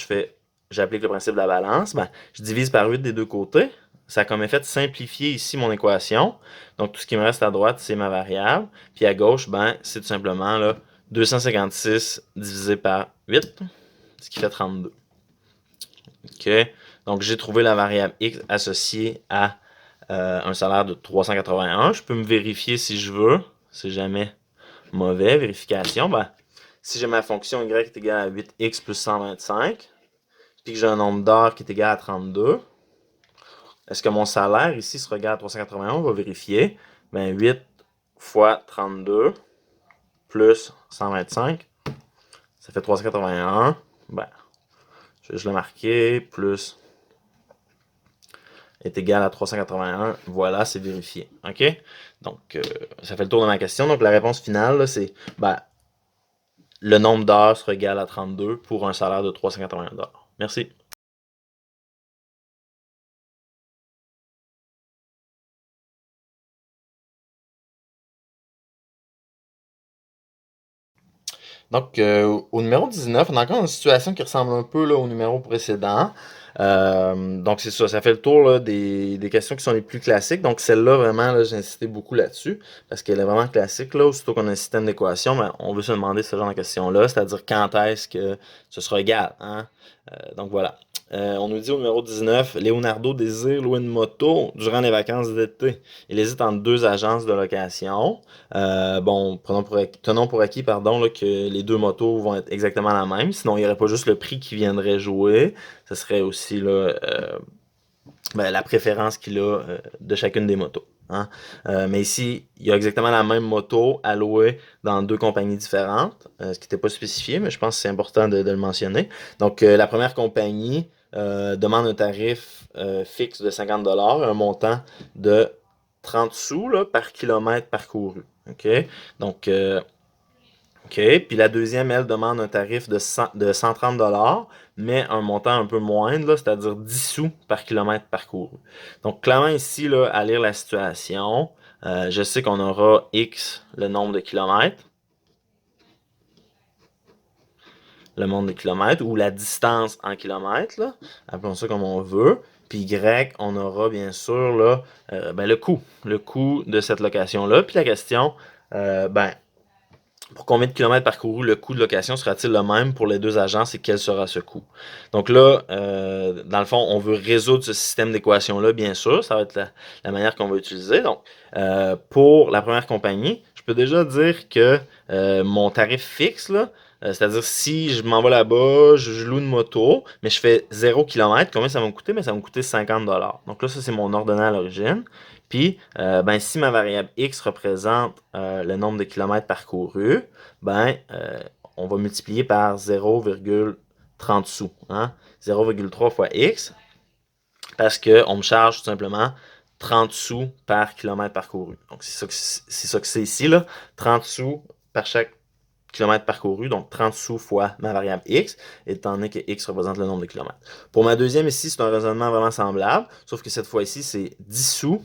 j'applique le principe de la balance. Ben, je divise par 8 des deux côtés. Ça a comme effet de simplifier ici mon équation. Donc tout ce qui me reste à droite, c'est ma variable. Puis à gauche, ben, c'est tout simplement là, 256 divisé par 8, ce qui fait 32. OK? Donc, j'ai trouvé la variable x associée à un salaire de 381. Je peux me vérifier si je veux. C'est jamais mauvais. Vérification. Ben, si j'ai ma fonction y est égale à 8x plus 125, puis que j'ai un nombre d'heures qui est égal à 32, est-ce que mon salaire ici sera égal à 381? On va vérifier. Ben, 8 fois 32 plus 125, ça fait 381. Ben, je vais juste le marquer, plus est égal à 381. Voilà, c'est vérifié. OK? Donc, ça fait le tour de ma question. Donc, la réponse finale, c'est ben, le nombre d'heures sera égal à 32 pour un salaire de 381 $. Merci. Donc, au numéro 19, on a encore une situation qui ressemble un peu là, au numéro précédent. Donc, c'est ça, ça fait le tour là, des questions qui sont les plus classiques. Donc, celle-là, vraiment, là, j'ai insisté beaucoup là-dessus parce qu'elle est vraiment classique. Là, aussitôt qu'on a un système d'équations, ben, on veut se demander ce genre de questions-là, c'est-à-dire quand est-ce que ce sera égal. Hein? Donc, voilà. On nous dit au numéro 19, Leonardo désire louer une moto durant les vacances d'été. Il hésite entre deux agences de location. Bon, tenons pour acquis, pardon, là, que les deux motos vont être exactement la même. Sinon, il n'y aurait pas juste le prix qui viendrait jouer. Ce serait aussi là, ben, la préférence qu'il a de chacune des motos. Hein. Mais ici, il y a exactement la même moto à louer dans deux compagnies différentes, ce qui n'était pas spécifié, mais je pense que c'est important de le mentionner. Donc, la première compagnie demande un tarif fixe de 50 $, un montant de 30 sous là, par kilomètre parcouru. OK? Donc, OK. Puis la deuxième, elle demande un tarif de 130 $, mais un montant un peu moindre, là, c'est-à-dire 10 sous par kilomètre parcouru. Donc, clairement, ici, là, à lire la situation, je sais qu'on aura X, le nombre de kilomètres, ou la distance en kilomètres, là, appelons ça comme on veut. Puis Y, on aura bien sûr là, ben, le coût de cette location-là. Puis la question, ben, pour combien de kilomètres parcourus le coût de location sera-t-il le même pour les deux agences et quel sera ce coût? Donc là, dans le fond, on veut résoudre ce système d'équations-là, bien sûr. Ça va être la manière qu'on va utiliser. Donc, pour la première compagnie, je peux déjà dire que mon tarif fixe, là, c'est-à-dire si je m'en vais là-bas, je loue une moto, mais je fais 0 km, combien ça va me coûter? Mais ça va me coûter 50 $. Donc là, ça, c'est mon ordonnée à l'origine. Puis, ben, si ma variable x représente le nombre de kilomètres parcourus, ben, on va multiplier par 0,30 sous. Hein? 0,3 fois x, parce qu'on me charge tout simplement 30 sous par kilomètre parcouru. Donc, c'est ça que c'est ici, là. 30 sous par chaque kilomètre parcouru, donc 30 sous fois ma variable x, étant donné que x représente le nombre de kilomètres. Pour ma deuxième ici, c'est un raisonnement vraiment semblable, sauf que cette fois-ci, c'est 10 sous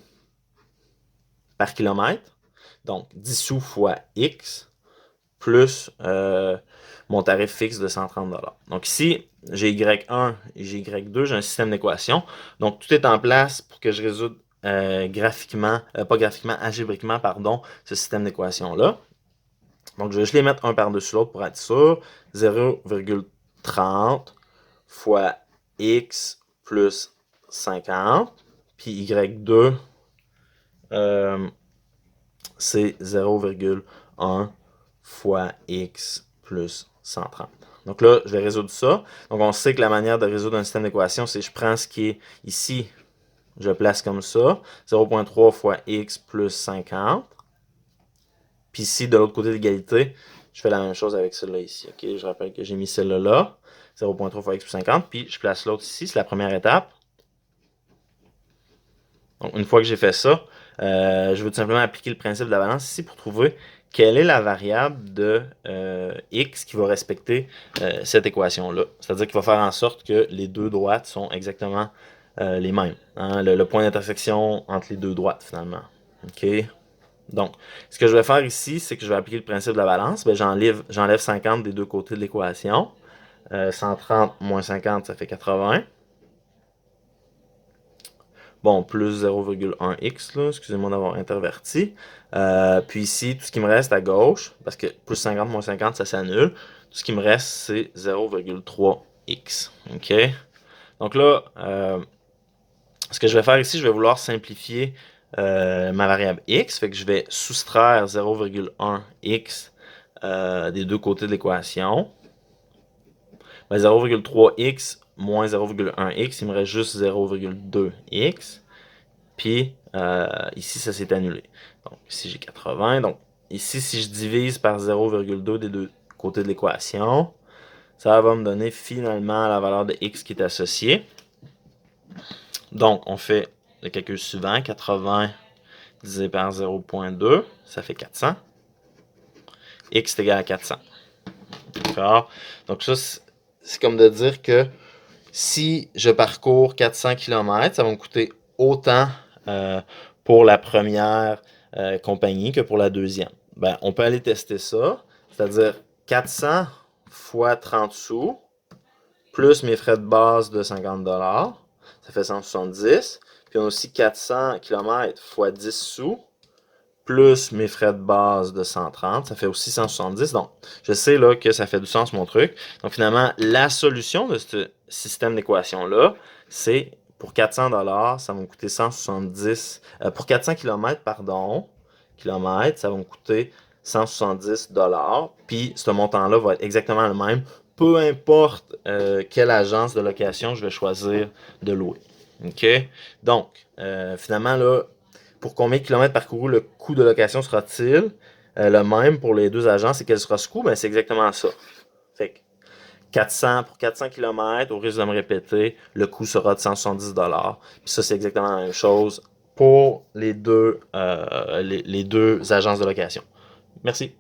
par kilomètre. Donc, 10 sous fois X plus mon tarif fixe de 130 $. Donc ici, j'ai Y1 et j'ai Y2, j'ai un système d'équations. Donc, tout est en place pour que je résoudre pas graphiquement, algébriquement, pardon, ce système d'équations-là. Donc, je vais juste les mettre un par-dessus l'autre pour être sûr. 0,30 fois x plus 50. Puis y2, c'est 0,1 fois x plus 130. Donc là, je vais résoudre ça. Donc on sait que la manière de résoudre un système d'équations, c'est je prends ce qui est ici, je place comme ça, 0,3 fois x plus 50. Puis ici, de l'autre côté de l'égalité, je fais la même chose avec celle-là ici. Ok, je rappelle que j'ai mis celle-là là, 0,3 fois x plus 50, puis je place l'autre ici, c'est la première étape. Donc une fois que j'ai fait ça, je veux tout simplement appliquer le principe de la balance ici pour trouver quelle est la variable de x qui va respecter cette équation-là. C'est-à-dire qu'il va faire en sorte que les deux droites sont exactement les mêmes. Hein, le point d'intersection entre les deux droites, finalement. OK? Donc, ce que je vais faire ici, c'est que je vais appliquer le principe de la balance. Ben, j'enlève 50 des deux côtés de l'équation. 130 moins 50, ça fait 80. Bon, plus 0,1x, là, excusez-moi d'avoir interverti. Puis ici, tout ce qui me reste à gauche, parce que plus 50 moins 50, ça s'annule. Tout ce qui me reste, c'est 0,3x. OK? Donc là, ce que je vais faire ici, je vais vouloir simplifier ma variable x. Fait que je vais soustraire 0,1x des deux côtés de l'équation. Ben, 0,3x moins 0,1x, il me reste juste 0,2x. Puis ici, ça s'est annulé. Donc ici, j'ai 80. Donc ici, si je divise par 0,2 des deux côtés de l'équation, ça va me donner finalement la valeur de x qui est associée. Donc, on fait le calcul suivant. 80 divisé par 0,2, ça fait 400. X est égal à 400. D'accord? Donc ça, c'est comme de dire que si je parcours 400 km, ça va me coûter autant pour la première compagnie que pour la deuxième. Ben, on peut aller tester ça, c'est-à-dire 400 fois 30 sous, plus mes frais de base de 50 $, ça fait 170. Puis on a aussi 400 km fois 10 sous, plus mes frais de base de 130, ça fait aussi 170. Donc, je sais là que ça fait du sens mon truc. Donc, finalement, la solution de ce système d'équation-là, c'est pour 400 $, ça va me coûter 170. Pour 400 km, pardon, ça va me coûter 170 $. Puis, ce montant-là va être exactement le même, peu importe quelle agence de location je vais choisir de louer. OK? Donc, finalement, là, pour combien de kilomètres parcourus le coût de location sera-t-il le même pour les deux agences et quel sera ce coût? Ben, c'est exactement ça. Fait que 400 pour 400 km, au risque de me répéter, le coût sera de 170 $. Puis ça, c'est exactement la même chose pour les deux agences de location. Merci.